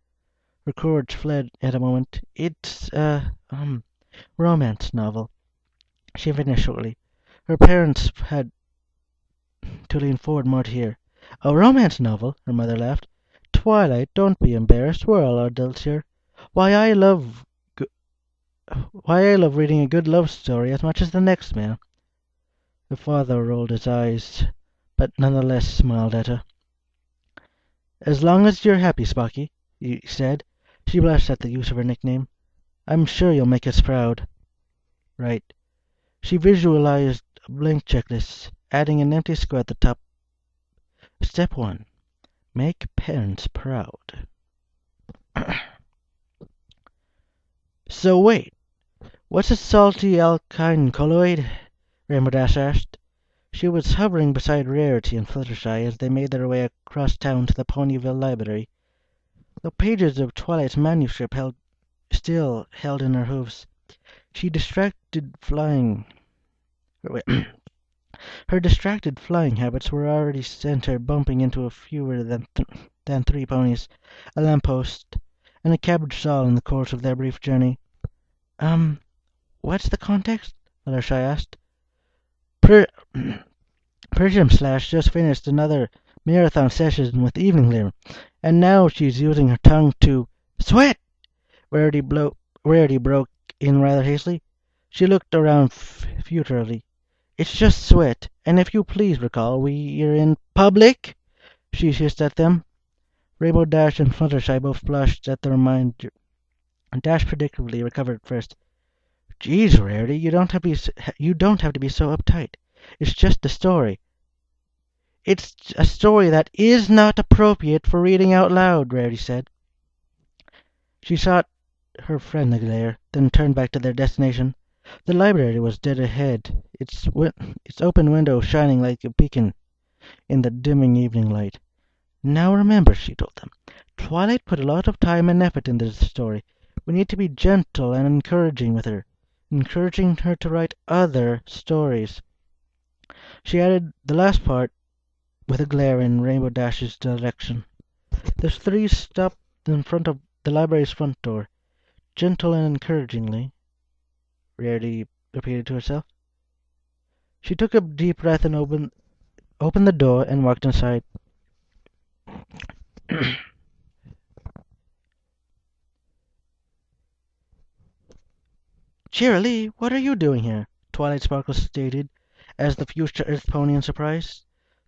courage fled at a moment. "It's a romance novel," she finished shortly. Her parents had to lean forward more to hear. "A romance novel?" her mother laughed. "Twilight, don't be embarrassed. We're all adults here. Why, I love reading a good love story as much as the next man." The father rolled his eyes, but nonetheless smiled at her. "As long as you're happy, Sparky," he said. She blushed at the use of her nickname. "I'm sure you'll make us proud." "Right." She visualized a blank checklist, adding an empty square at the top. Step 1. Make parents proud. "So wait, what's a salty alkyne colloid?" Rainbow Dash asked. She was hovering beside Rarity and Fluttershy as they made their way across town to the Ponyville Library. The pages of Twilight's manuscript still held in her hoofs. Her distracted flying habits were already sent her bumping into fewer than 3 ponies, a lamppost, and a cabbage saw in the course of their brief journey. Um, what's the context? Fluttershy asked. Per- Prism Slash just finished another marathon session with Evening Glimmer, and now she's using her tongue to sweat. Rarity broke in rather hastily. She looked around futilely. It's just sweat, and if you please recall, we're in public, she hissed at them. Rainbow Dash and Fluttershy both blushed at the reminder. Dash predictably recovered first. Geez, Rarity, you don't have to be so uptight. It's just a story. It's a story that is not appropriate for reading out loud, Rarity said. She shot her friend a glare, then turned back to their destination. The library was dead ahead, its open window shining like a beacon in the dimming evening light. Now remember, she told them, Twilight put a lot of time and effort into this story. We need to be gentle and encouraging with her, encouraging her to write other stories. She added the last part with a glare in Rainbow Dash's direction. The three stopped in front of the library's front door. Gentle and encouragingly, Rarity repeated to herself. She took a deep breath and opened the door and walked inside. Cheerilee, what are you doing here? Twilight Sparkle stated, as the future Earth pony in surprise.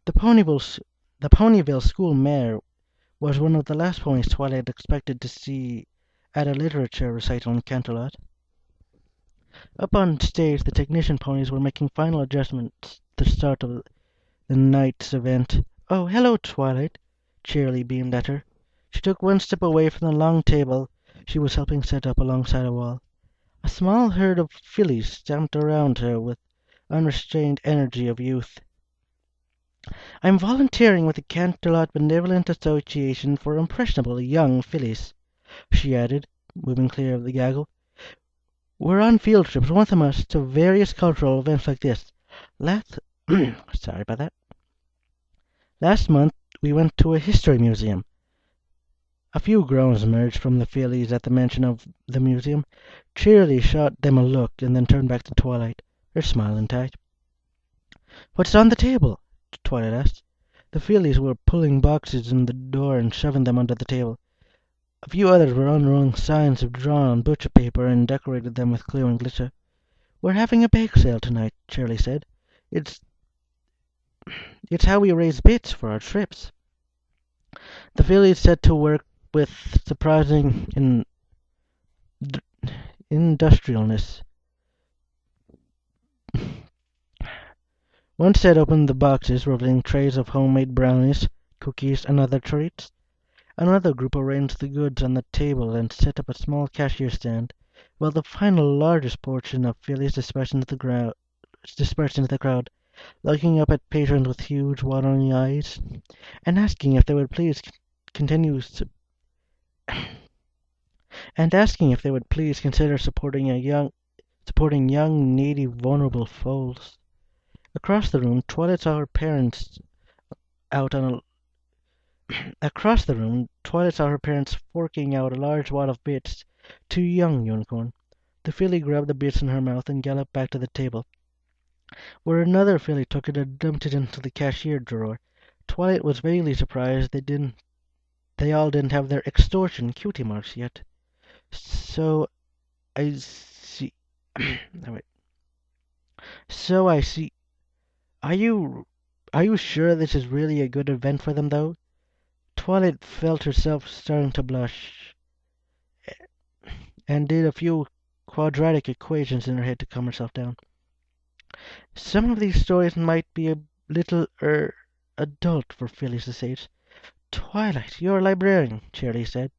The Ponyville school mare was one of the last ponies Twilight expected to see at a literature recital in Canterlot. Up on stage, the technician ponies were making final adjustments to the start of the night's event. Oh, hello, Twilight, Cheerilee beamed at her. She took one step away from the long table she was helping set up alongside a wall. A small herd of fillies stamped around her with unrestrained energy of youth. I'm volunteering with the Canterlot Benevolent Association for Impressionable Young Fillies, she added, moving clear of the gaggle. We're on field trips once a month to various cultural events like this. Sorry about that. Last month we went to a history museum. A few groans emerged from the fillies at the mention of the museum. Cheerilee shot them a look and then turned back to Twilight, her smile intact. What's on the table? Twilight asked. The fillies were pulling boxes in the door and shoving them under the table. A few others were unrung signs drawn on butcher paper and decorated them with glue and glitter. We're having a bake sale tonight, Cheerilee said. It's how we raise bits for our trips. The fillies set to work with surprising industrialness. One set opened the boxes, revealing trays of homemade brownies, cookies, and other treats. Another group arranged the goods on the table and set up a small cashier stand, while the final largest portion of fillies dispersed into the crowd, looking up at patrons with huge watery eyes, and asking if they would please consider supporting young, needy, vulnerable foals. Across the room, Twilight saw her parents forking out a large wad of bits to young Unicorn. The filly grabbed the bits in her mouth and galloped back to the table, where another filly took it and dumped it into the cashier drawer. Twilight was vaguely surprised they all didn't have their extortion cutie marks yet. So I see. Wait. So I see. Are you sure this is really a good event for them, though? Twilight felt herself starting to blush, and did a few quadratic equations in her head to calm herself down. Some of these stories might be a little, adult for fillies this age. Twilight, you're a librarian, Cheerilee said.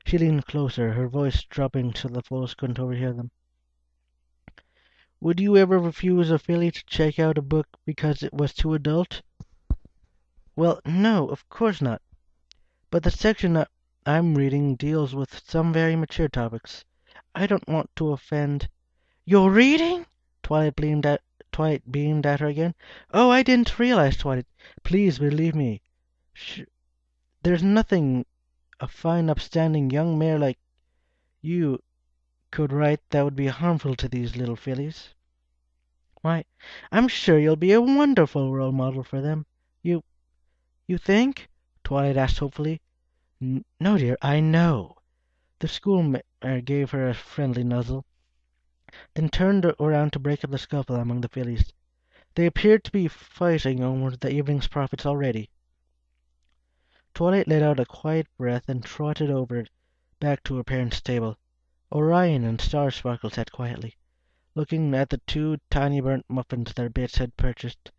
She leaned closer, her voice dropping so the foals couldn't overhear them. Would you ever refuse a filly to check out a book because it was too adult? Well, no, of course not. But the section that I'm reading deals with some very mature topics. I don't want to offend. You're reading? Twilight beamed at her again. Oh, I didn't realize, Twilight. Please believe me. There's nothing a fine, upstanding young mare like You could write that would be harmful to these little fillies. Why, I'm sure you'll be a wonderful role model for them. You you think?" Twilight asked hopefully. No, dear, I know." The schoolmare gave her a friendly nuzzle, then turned around to break up the scuffle among the fillies. They appeared to be fighting over the evening's profits already. Twilight let out a quiet breath and trotted over back to her parents' table. Orion and Star Sparkle sat quietly, looking at the two tiny burnt muffins their Bits had purchased.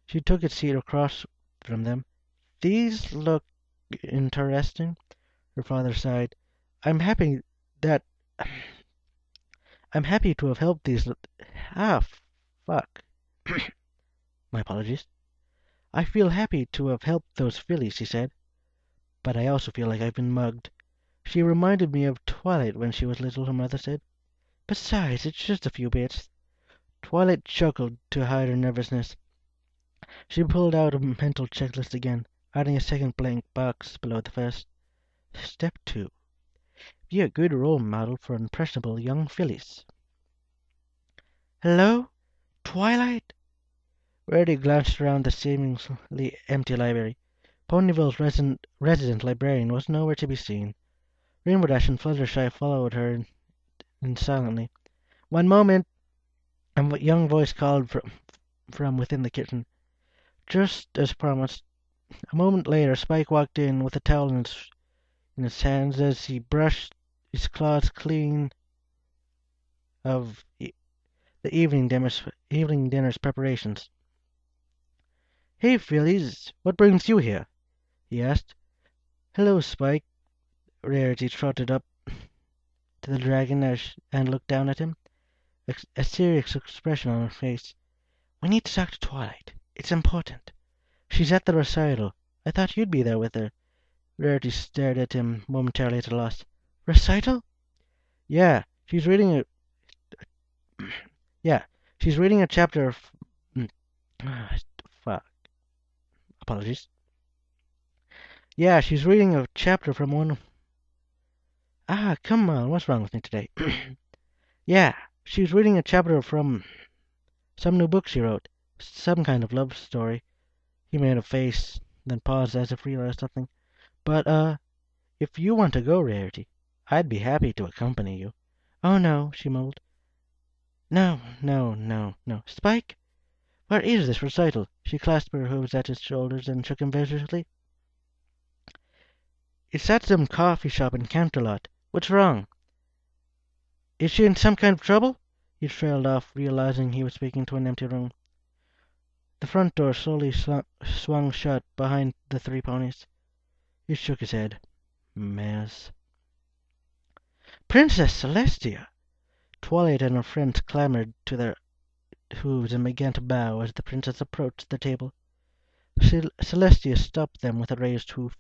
She took a seat across from them. "These look interesting," her father sighed. "I'm happy that I'm happy to have helped these. Ah, fuck. My apologies. I feel happy to have helped those fillies," he said, "but I also feel like I've been mugged. She reminded me of Twilight when she was little," her mother said. "Besides, it's just a few bits." Twilight chuckled to hide her nervousness. She pulled out a mental checklist again, adding a second blank box below the first. Step 2. Be a good role model for impressionable young fillies. "Hello? Twilight?" Rarity glanced around the seemingly empty library. Ponyville's resident librarian was nowhere to be seen. Rainbow Dash and Fluttershy followed her in silently. "One moment," a young voice called from within the kitchen. Just as promised, a moment later Spike walked in with a towel in his hands as he brushed his claws clean of the evening dinner's preparations. "Hey, fillies, what brings you here?" he asked. "Hello, Spike." Rarity trotted up to the dragon and looked down at him, a serious expression on her face. "We need to talk to Twilight. It's important. She's at the recital. I thought you'd be there with her." Rarity stared at him, momentarily at a loss. "Recital?" "Yeah, she's reading a yeah, she's reading a chapter of fuck. Apologies. Yeah, she's reading a chapter from one. Come on, what's wrong with me today? Yeah, she's reading a chapter from some new book she wrote. Some kind of love story." He made a face, then paused as if realized something. "But, if you want to go, Rarity, I'd be happy to accompany you." "Oh, no," she mumbled. "No, no, no, no. Spike, where is this recital?" She clasped her hooves at his shoulders and shook him viciously. "It's at some coffee shop in Canterlot. What's wrong? Is she in some kind of trouble?" He trailed off, realizing he was speaking to an empty room. The front door slowly swung shut behind the three ponies. He shook his head. Mess. "Princess Celestia!" Twilight and her friends clambered to their hooves and began to bow as the princess approached the table. Celestia stopped them with a raised hoof.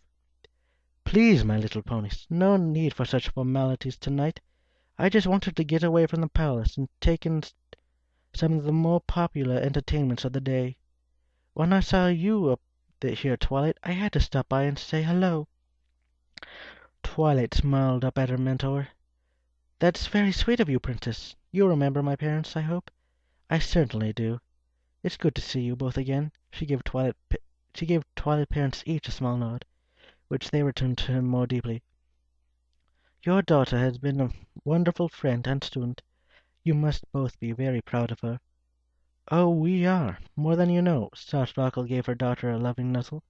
"Please, my little ponies, no need for such formalities tonight. I just wanted to get away from the palace and take in some of the more popular entertainments of the day. When I saw you up here, Twilight, I had to stop by and say hello." Twilight smiled up at her mentor. "That's very sweet of you, Princess. You remember my parents, I hope?" "I certainly do. It's good to see you both again." She gave Twilight parents each a small nod, which they returned to him more deeply. "Your daughter has been a wonderful friend and student. You must both be very proud of her." "Oh, we are, more than you know." Star Sparkle gave her daughter a loving nuzzle,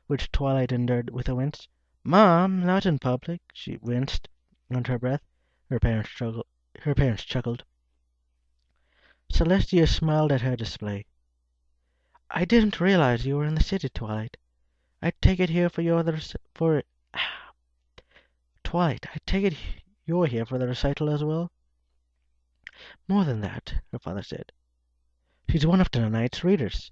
which Twilight endured with a wince. "Mom, not in public." She winced under her breath. Her parents chuckled. Celestia smiled at her display. "I didn't realize you were in the city, Twilight. I take it here for Twilight, I take it you're here for the recital as well?" "More than that," her father said. "She's one of tonight's readers."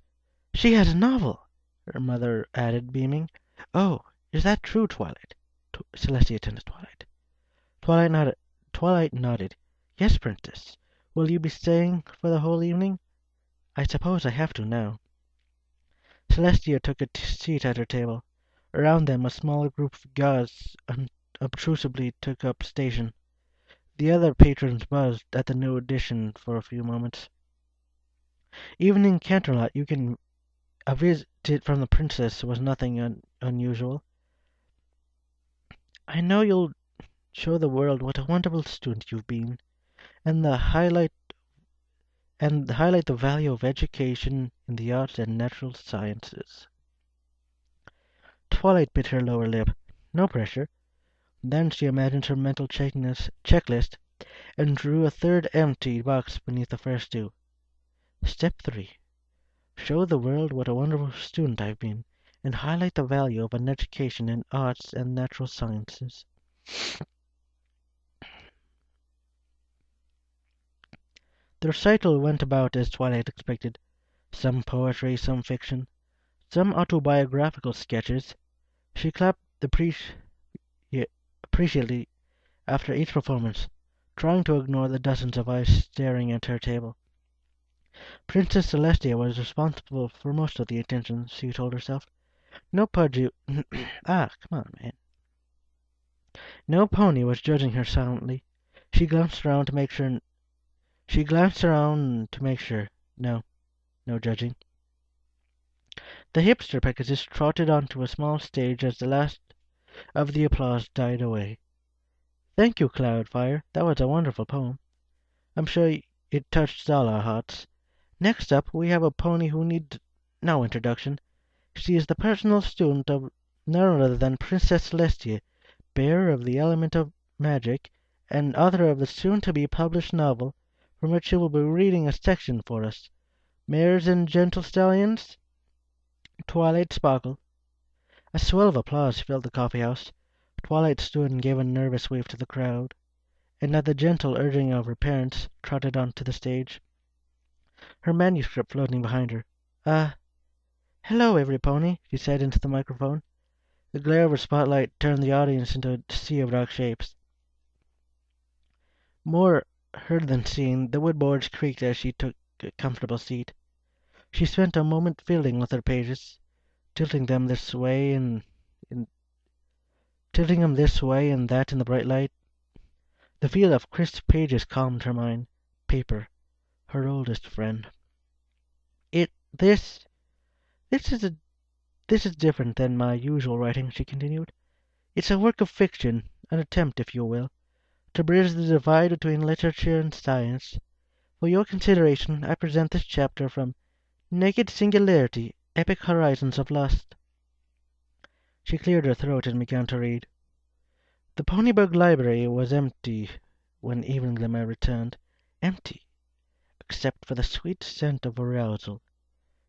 "She has a novel," her mother added, beaming. "Oh, is that true, Twilight?" Celestia turned to Twilight. Twilight nodded. "Yes, Princess. Will you be staying for the whole evening?" "I suppose I have to now." Celestia took a seat at her table. Around them a smaller group of gods unobtrusively took up station. The other patrons buzzed at the new addition for a few moments. Even in Canterlot, a visit from the princess was nothing unusual. I know you'll show the world what a wonderful student you've been, and highlight the value of education in the arts and natural sciences. Twilight bit her lower lip. No pressure. Then she imagined her mental checklist and drew a third empty box beneath the first two. Step 3. Show the world what a wonderful student I've been, and highlight the value of an education in arts and natural sciences. The recital went about as Twilight expected. Some poetry, some fiction, some autobiographical sketches. She clapped appreciatively after each performance, trying to ignore the dozens of eyes staring at her table. Princess Celestia was responsible for most of the attention, she told herself. No pudgy... come on, man. No pony was judging her silently. She glanced around to make sure... No, no judging. The hipster Pegasus trotted onto a small stage as the last of the applause died away. Thank you, Cloudfire. That was a wonderful poem. I'm sure it touched all our hearts. Next up, we have a pony who needs no introduction. She is the personal student of none other than Princess Celestia, bearer of the element of magic, and author of the soon-to-be published novel, from which she will be reading a section for us. Mares and gentle stallions? Twilight sparkled. A swell of applause filled the coffee house. Twilight stood and gave a nervous wave to the crowd, and at the gentle urging of her parents, trotted onto the stage, her manuscript floating behind her. Hello, every pony, she said into the microphone. The glare of her spotlight turned the audience into a sea of dark shapes. More heard than seen, the woodboards creaked as she took a comfortable seat. She spent a moment fiddling with her pages, tilting them this way and that in the bright light. The feel of crisp pages calmed her mind. Paper, her oldest friend. This is different than my usual writing, she continued. It's a work of fiction, an attempt, if you will, to bridge the divide between literature and science. For your consideration, I present this chapter from Naked Singularity, Epic Horizons of Lust. She cleared her throat and began to read. The Ponybug Library was empty when Evening Glimmer returned. Empty, except for the sweet scent of arousal.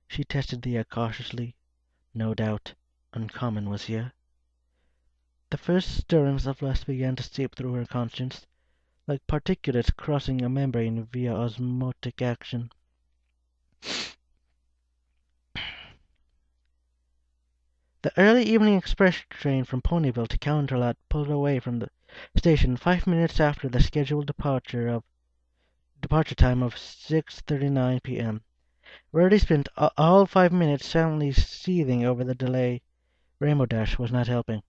She tested the air cautiously. No doubt, Uncommon was here. The first stirrings of lust began to seep through her conscience, like particulates crossing a membrane via osmotic action. The early evening express train from Ponyville to Canterlot pulled away from the station 5 minutes after the scheduled departure time of 6:39 p.m. Rarity spent all 5 minutes silently seething over the delay. Rainbow Dash was not helping.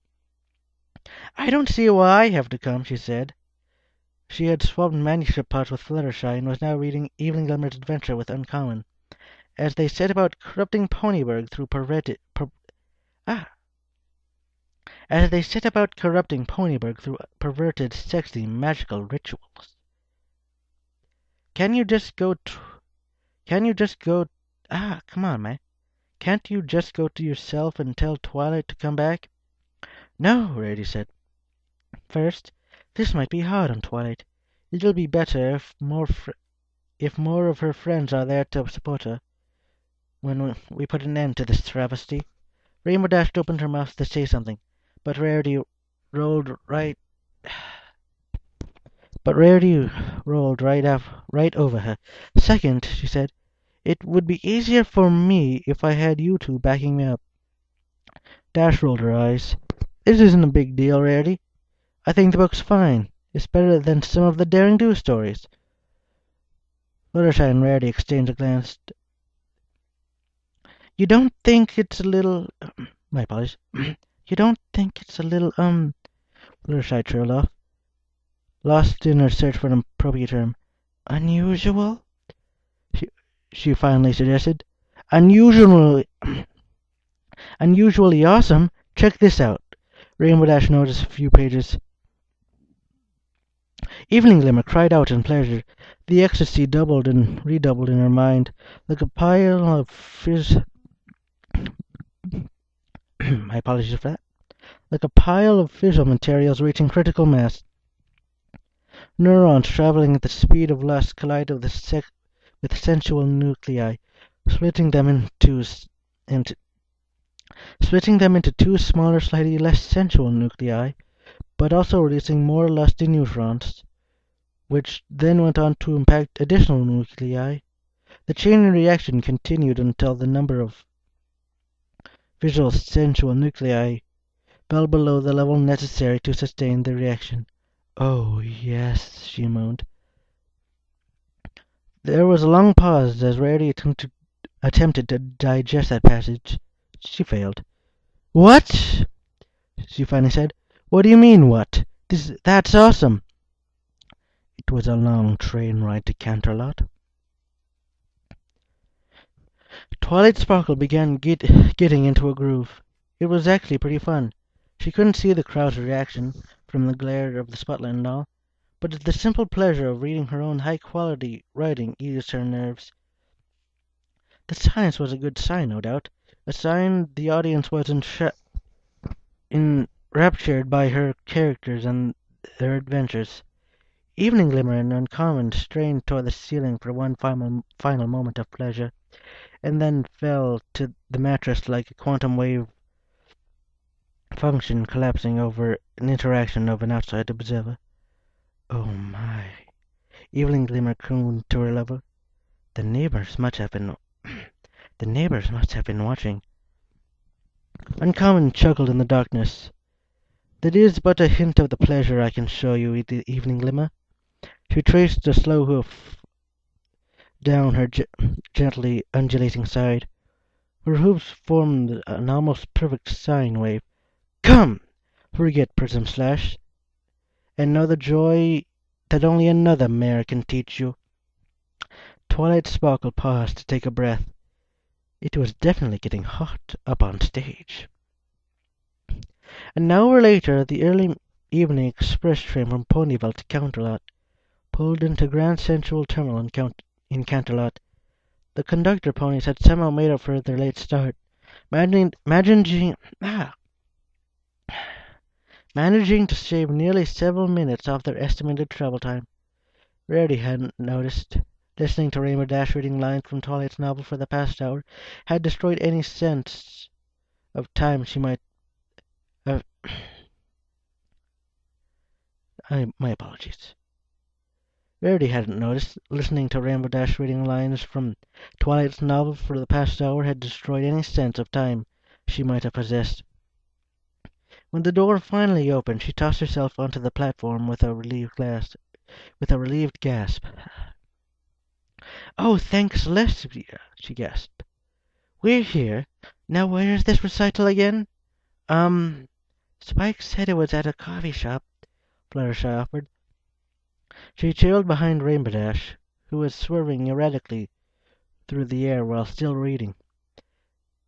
I don't see why I have to come, she said. She had swapped manuscript parts with Fluttershy and was now reading Evening Glimmer's adventure with Uncommon. As they set about corrupting Ponyburg through perverted, sexy, magical rituals. Come on, man. Can't you just go to yourself and tell Twilight to come back? No, Rarity said. First, this might be hard on Twilight. It'll be better if more of her friends are there to support her when we put an end to this travesty. Rainbow Dash opened her mouth to say something, but Rarity rolled right over her. Second, she said, it would be easier for me if I had you two backing me up. Dash rolled her eyes. This isn't a big deal, Rarity. I think the book's fine. It's better than some of the Daring Do stories. Fluttershy and Rarity exchanged a glance. You don't think it's a little... My apologies. You don't think it's a little, Fluttershy trailed off. lost in her search for an appropriate term. Unusual? She, she finally suggested. Unusually, unusually awesome. Check this out. Rainbow Dash noticed a few pages. Evening Glimmer cried out in pleasure. The ecstasy doubled and redoubled in her mind, like a pile of my apologies for that. Like a pile of fissile materials reaching critical mass. Neurons traveling at the speed of lust collide with sensual nuclei, splitting them into splitting them into two smaller, slightly less sensual nuclei, but also releasing more lusty neutrons, which then went on to impact additional nuclei. The chain reaction continued until the number of visual sensual nuclei fell below the level necessary to sustain the reaction. Oh, yes, she moaned. There was a long pause as Rarity attempted to digest that passage. She failed. What? She finally said. What do you mean, what? That's awesome. It was a long train ride to Canterlot. Twilight Sparkle began getting into a groove. It was actually pretty fun. She couldn't see the crowd's reaction from the glare of the spotlight and all, but the simple pleasure of reading her own high-quality writing eased her nerves. The silence was a good sign, no doubt, a sign the audience was enraptured by her characters and their adventures. Evening Glimmer and Uncommon strained toward the ceiling for one final moment of pleasure, and then fell to the mattress like a quantum wave function collapsing over an interaction of an outside observer. Oh my! Evening Glimmer crooned to her lover. The neighbors must have been watching. Uncommon chuckled in the darkness. That is but a hint of the pleasure I can show you, Evening Glimmer. She traced a slow hoof down her gently undulating side. Her hoofs formed an almost perfect sine wave. Come! Forget Prism Slash, and know the joy that only another mare can teach you. Twilight Sparkle paused to take a breath. It was definitely getting hot up on stage. An hour later, the early evening express train from Ponyville to Canterlot pulled into Grand Central Terminal in Canterlot. The conductor ponies had somehow made up for their late start, managing to shave nearly several minutes off their estimated travel time. Rarity hadn't noticed. Listening to Rainbow Dash reading lines from Twilight's novel for the past hour had destroyed any sense of time she might have. My apologies. Rarity hadn't noticed. Listening to Rainbow Dash reading lines from Twilight's novel for the past hour had destroyed any sense of time she might have possessed. When the door finally opened, she tossed herself onto the platform with a relieved gasp. Oh, thanks, Lesbia, she gasped. We're here. Now where's this recital again? Spike said it was at a coffee shop, Fluttershy offered. She trailed behind Rainbow Dash, who was swerving erratically through the air while still reading.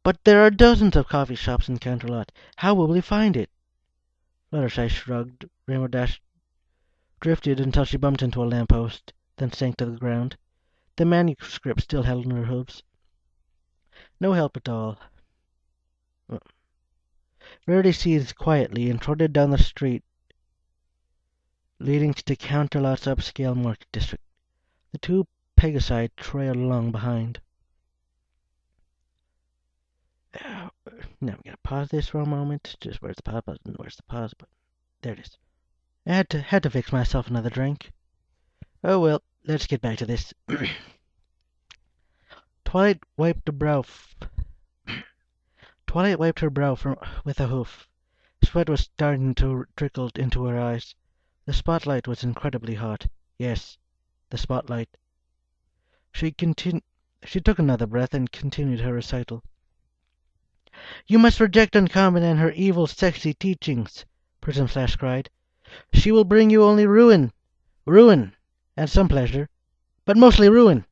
But there are dozens of coffee shops in Canterlot. How will we find it? Fluttershy shrugged. Rainbow Dash drifted until she bumped into a lamppost, then sank to the ground. The manuscript still held in her hooves. No help at all. Rarity seized quietly and trotted down the street leading to Canterlot's upscale market district. The two Pegasi trailed along behind. Now I'm going to pause this for a moment. Just where's the pause button? Where's the pause button? There it is. I had to fix myself another drink. Oh well, let's get back to this. Twilight wiped her brow with a hoof. Sweat was starting to trickle into her eyes. The spotlight was incredibly hot. Yes, the spotlight. She took another breath and continued her recital. You must reject Uncommon and her evil, sexy teachings, Prism Flash cried. She will bring you only ruin. Ruin, and some pleasure, but mostly ruin.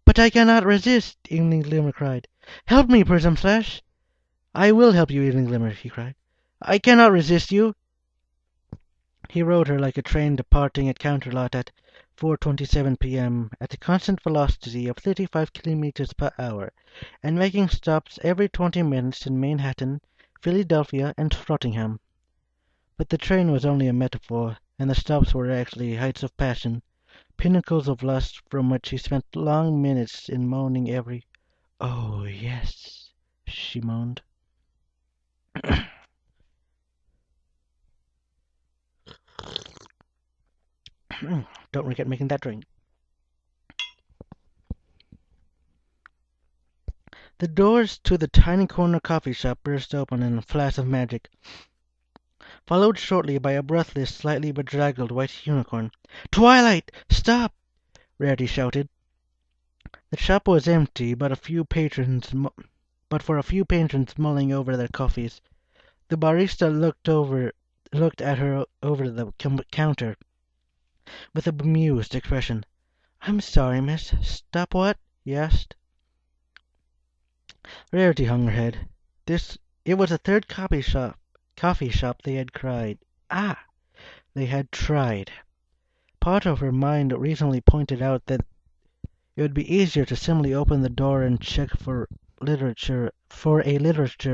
But I cannot resist, Evening Glimmer cried. Help me, Prism Flash. I will help you, Evening Glimmer, he cried. I cannot resist you. He rode her like a train departing at counterlot at 4:27 p.m. at a constant velocity of 35 kilometers per hour, and making stops every 20 minutes in Manhattan, Philadelphia, and Frottingham. But the train was only a metaphor, and the stops were actually heights of passion, pinnacles of lust from which she spent long minutes in moaning every "Oh, yes," she moaned. Don't forget making that drink. The doors to the tiny corner coffee shop burst open in a flash of magic, followed shortly by a breathless, slightly bedraggled white unicorn. "Twilight! Stop!" Rarity shouted. The shop was empty, but for a few patrons mulling over their coffees. The barista looked at her over the counter with a bemused expression. "I'm sorry, miss. Stop what?" he asked. Rarity hung her head. It was the third coffee shop they had cried. They had tried. Part of her mind recently pointed out that it would be easier to simply open the door and check for a literature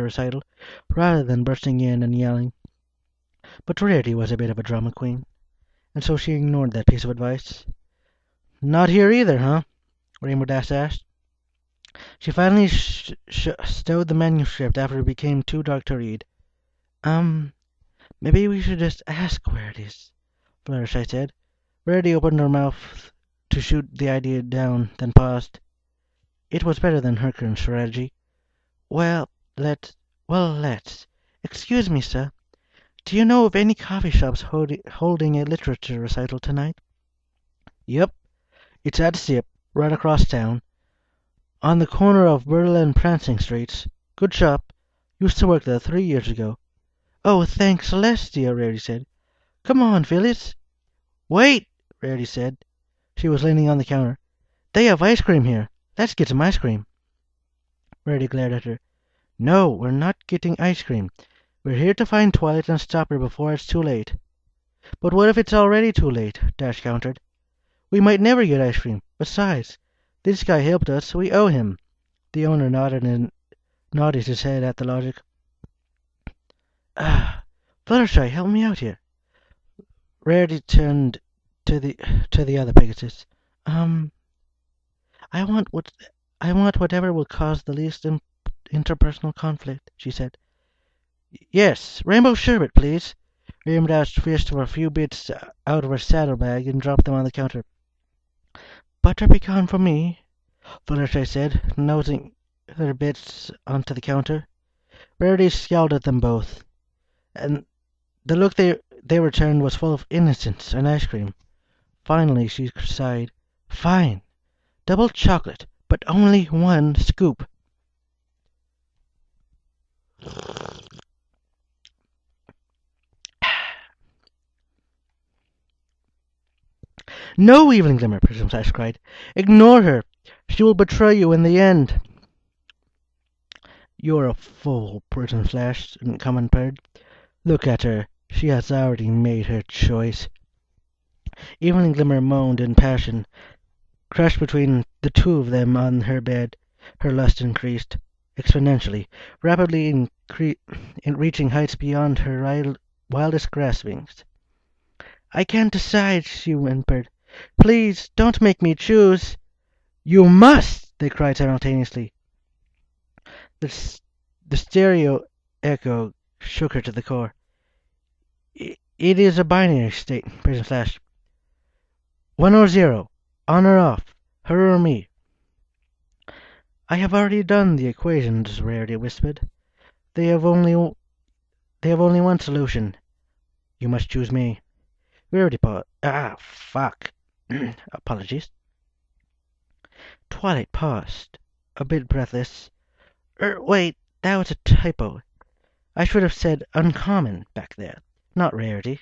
recital, rather than bursting in and yelling. But Rarity was a bit of a drama queen, and so she ignored that piece of advice. "Not here either, huh?" Rainbow Dash asked. She finally stowed the manuscript after it became too dark to read. Maybe we should just ask where it is," Fluttershy said. Rarity opened her mouth to shoot the idea down, then paused. It was better than her current strategy. Well, let's. Excuse me, sir. Do you know of any coffee shops holding a literature recital tonight?" "Yep. It's at a.s.a.p, right across town, on the corner of Brittle and Prancing Streets. Good shop. Used to work there 3 years ago." "Oh, thanks, Celestia," Rarity said. "Come on, Phyllis." "Wait!" Rarity said. She was leaning on the counter. "They have ice cream here. Let's get some ice cream." Rarity glared at her. "No, we're not getting ice cream. We're here to find Twilight and stop her before it's too late." "But what if it's already too late?" Dash countered. "We might never get ice cream. Besides, this guy helped us. We owe him." The owner nodded his head at the logic. Fluttershy, help me out here." Rarity turned to the other Pegasus. I want whatever will cause the least interpersonal conflict," she said. "Yes, rainbow sherbet, please." Rainbow Dash fished for a few bits out of her saddlebag and dropped them on the counter. "Butter pecan for me," Fluttershy said, nosing her bits onto the counter. Rarity scowled at them both, and the look they returned was full of innocence and ice cream. Finally she sighed. "Fine. Double chocolate, but only one scoop." "No, Evening Glimmer!" Prism Flash cried. "Ignore her. She will betray you in the end." "You're a fool," Prism Flash commented. "Look at her. She has already made her choice." Evening Glimmer moaned in passion. Crushed between the two of them on her bed, her lust increased exponentially, rapidly in reaching heights beyond her wildest graspings. "I can't decide," she whimpered. "Please, don't make me choose." "You must!" they cried simultaneously. The stereo echo shook her to the core. "It is a binary state," Prism flashed. "One or zero. On or off. Her or me." "I have already done the equations," Rarity whispered. They have only one solution. You must choose me." Rarity paused. Fuck. Apologies. Twilight paused, a bit breathless. Wait, that was a typo. I should have said uncommon back there, not Rarity.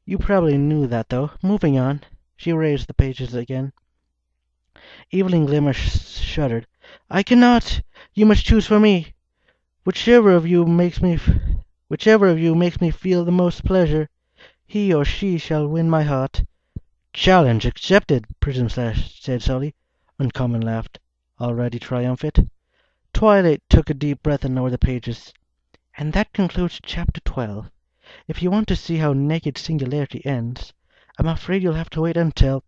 You probably knew that, though. Moving on. She raised the pages again. Evelyn Glimmer shuddered. I cannot. You must choose for me. Whichever of you makes me feel the most pleasure, he or she shall win my heart. Challenge accepted, Prism Slash said slowly. Uncommon laughed, already triumphant. Twilight took a deep breath and lowered the pages. And that concludes chapter 12. If you want to see how naked Singularity ends, I'm afraid you'll have to wait until...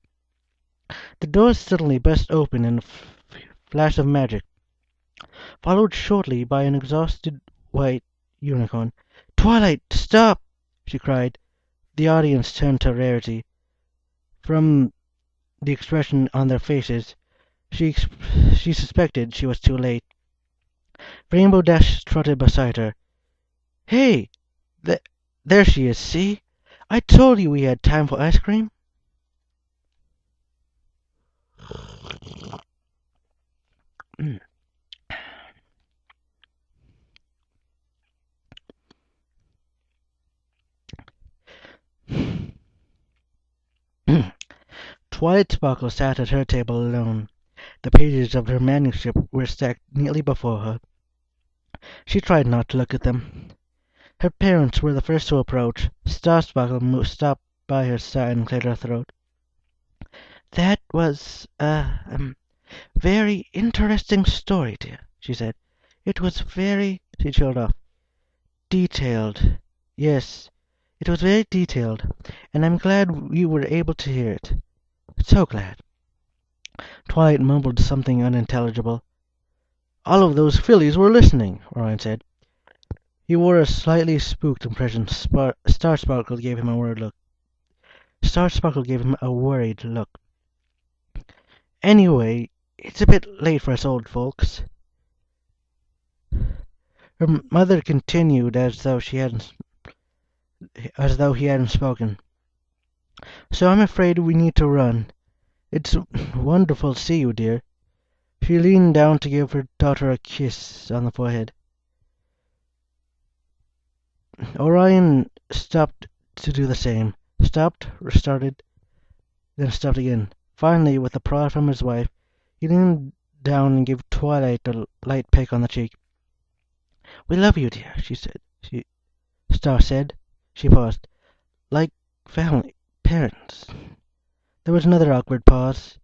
The doors suddenly burst open in a flash of magic, followed shortly by an exhausted white unicorn. Twilight, stop! She cried. The audience turned to Rarity. From the expression on their faces, she suspected she was too late. Rainbow Dash trotted beside her. Hey! There she is, see? I told you we had time for ice cream. Twilight Sparkle sat at her table alone. The pages of her manuscript were stacked neatly before her. She tried not to look at them. Her parents were the first to approach. Star Sparkle stopped by her side and cleared her throat. That was a very interesting story, dear, she said. It was very... She trailed off. Detailed. Yes, it was very detailed, and I'm glad you were able to hear it. So glad. Twilight mumbled something unintelligible. All of those fillies were listening, Orion said. He wore a slightly spooked impression. Star Sparkle gave him a worried look. Anyway, it's a bit late for us old folks. Her mother continued as though he hadn't spoken. So I'm afraid we need to run. It's wonderful to see you, dear. She leaned down to give her daughter a kiss on the forehead. Orion stopped to do the same. Stopped, restarted, then stopped again. Finally, with a prod from his wife, he leaned down and gave Twilight a light peck on the cheek. We love you, dear, Star said. She paused. Like family, parents. There was another awkward pause,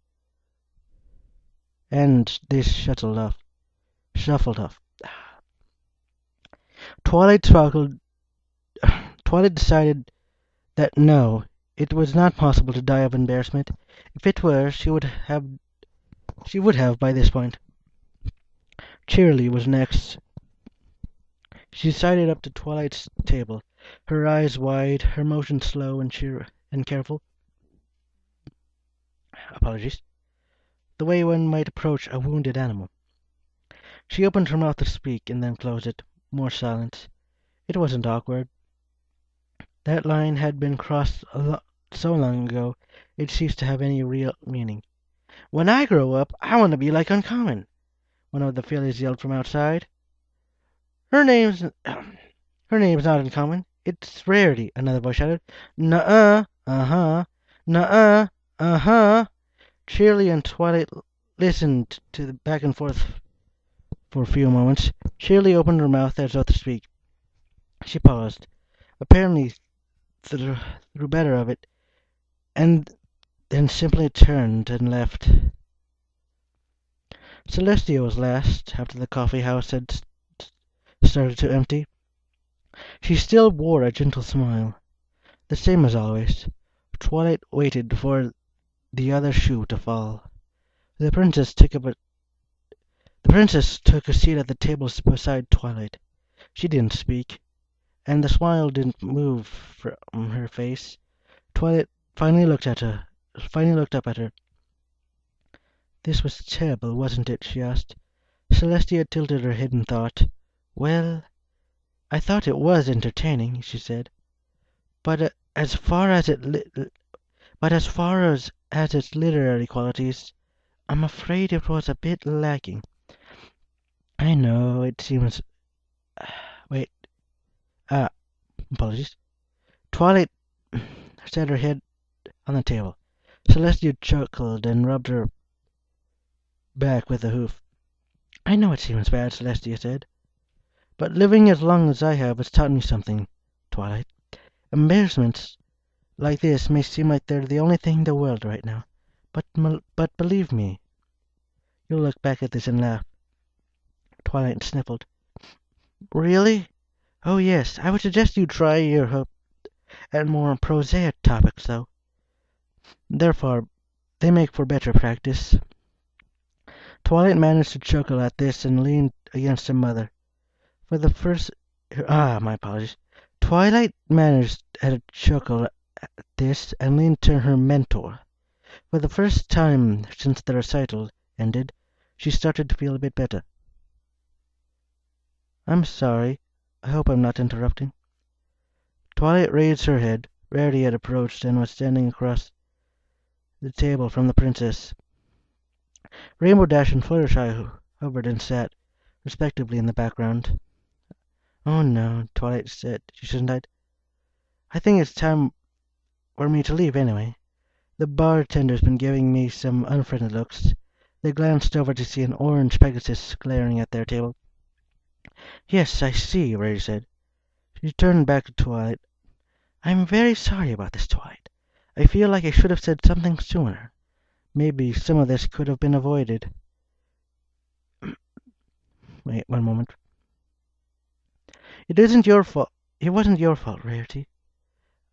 and they shuffled off. Twilight decided that no, it was not possible to die of embarrassment. If it were, she would have by this point. Cheerilee was next. She sidled up to Twilight's table, her eyes wide, her motion slow and careful. Apologies. The way one might approach a wounded animal. She opened her mouth to speak and then closed it. More silence. It wasn't awkward. That line had been crossed so long ago it ceased to have any real meaning. When I grow up, I want to be like Uncommon, one of the fillies yelled from outside. Her name's not Uncommon. It's Rarity, another voice shouted. Nuh-uh, uh-huh, nuh-uh, uh-huh. Cheerilee and Twilight listened to the back and forth for a few moments. Cheerilee opened her mouth as though to speak. She paused, apparently through better of it, and then simply turned and left. Celestia was last, after the coffee house had started to empty. She still wore a gentle smile, the same as always. Twilight waited for the other shoe to fall. The princess took a seat at the table beside Twilight. She didn't speak, and the smile didn't move from her face. Twilight finally looked up at her. This was terrible, wasn't it? She asked. Celestia tilted her head in thought. Well, I thought it was entertaining, she said. But as far as its literary qualities, I'm afraid it was a bit lacking. I know, it seems... Wait. Apologies. Twilight set her head on the table. Celestia chuckled and rubbed her back with a hoof. "I know it seems bad," Celestia said, "but living as long as I have has taught me something, Twilight. Embarrassments like this may seem like they're the only thing in the world right now, but believe me, you'll look back at this and laugh." Twilight sniffled. "Really? Oh, yes. I would suggest you try your hope at more prosaic topics, though. Therefore, they make for better practice." Twilight managed to chuckle at this and leaned against her mother. For the first... my apologies. Twilight managed to chuckle at this and leaned to her mentor. For the first time since the recital ended, she started to feel a bit better. "I'm sorry. I hope I'm not interrupting." Twilight raised her head. Rarity had approached and was standing across the table from the princess. Rainbow Dash and Fluttershy hovered and sat, respectively, in the background. "Oh no," Twilight said. She sighed. "I think it's time for me to leave anyway. The bartender's been giving me some unfriendly looks." They glanced over to see an orange Pegasus glaring at their table. "Yes, I see," Rarity said. She turned back to Twilight. "I'm very sorry about this, Twilight. I feel like I should have said something sooner. Maybe some of this could have been avoided." Wait one moment. It wasn't your fault, Rarity.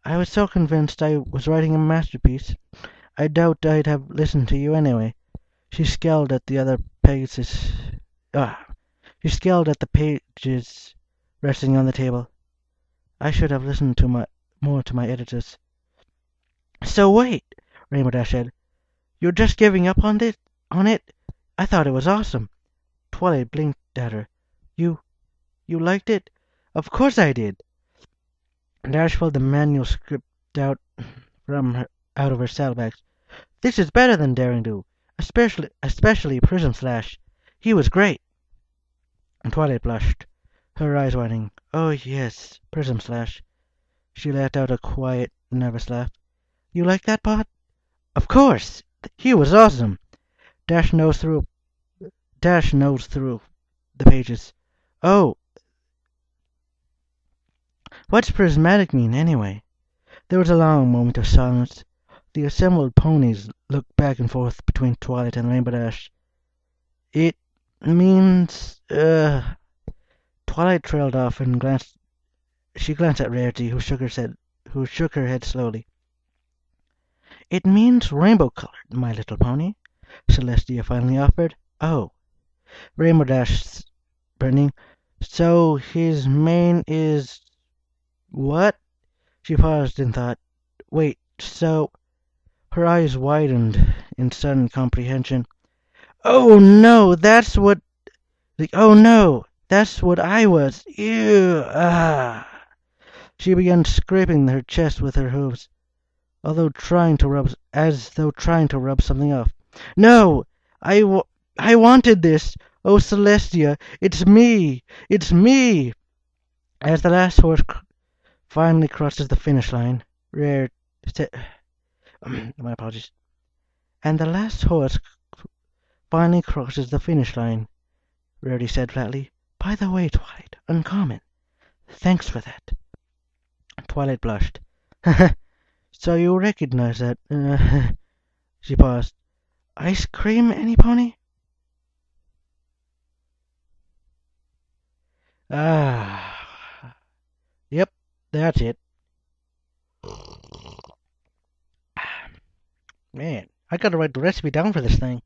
I was so convinced I was writing a masterpiece, I doubt I'd have listened to you anyway." She scowled at the other Pegasus. She scowled at the pages resting on the table. "I should have listened more to my editors." "So wait," Rainbow Dash said. "You're just giving up on it? I thought it was awesome." Twilight blinked at her. You liked it?" "Of course I did." Dash pulled the manuscript out of her saddlebags. "This is better than Daring Do, especially Prism Slash. He was great." And Twilight blushed, her eyes widening. "Oh yes, Prism Slash." She let out a quiet, nervous laugh. "You like that part?" "Of course. He was awesome." Dash nosed through the pages. "Oh, what's prismatic mean, anyway?" There was a long moment of silence. The assembled ponies looked back and forth between Twilight and Rainbow Dash. "It means, Twilight trailed off and glanced at Rarity, who shook her head slowly. "It means rainbow-colored, my little pony," Celestia finally offered. "Oh." Rainbow Dash burning. "So his mane is what?" She paused in thought. "Wait, so..." Her eyes widened in sudden comprehension. "Oh no, that's what I was. Ew, ah." She began scraping her chest with her hooves, as though trying to rub something off. "No, I wanted this. Oh, Celestia, it's me. It's me." As the last horse finally crosses the finish line, my apologies. And the last horse finally crosses the finish line, Rarity said flatly. "By the way, Twilight, uncommon. Thanks for that." Twilight blushed. "So you recognize that, She paused. "Ice cream, any pony?" "Ah, yep, that's it." Man, I gotta write the recipe down for this thing.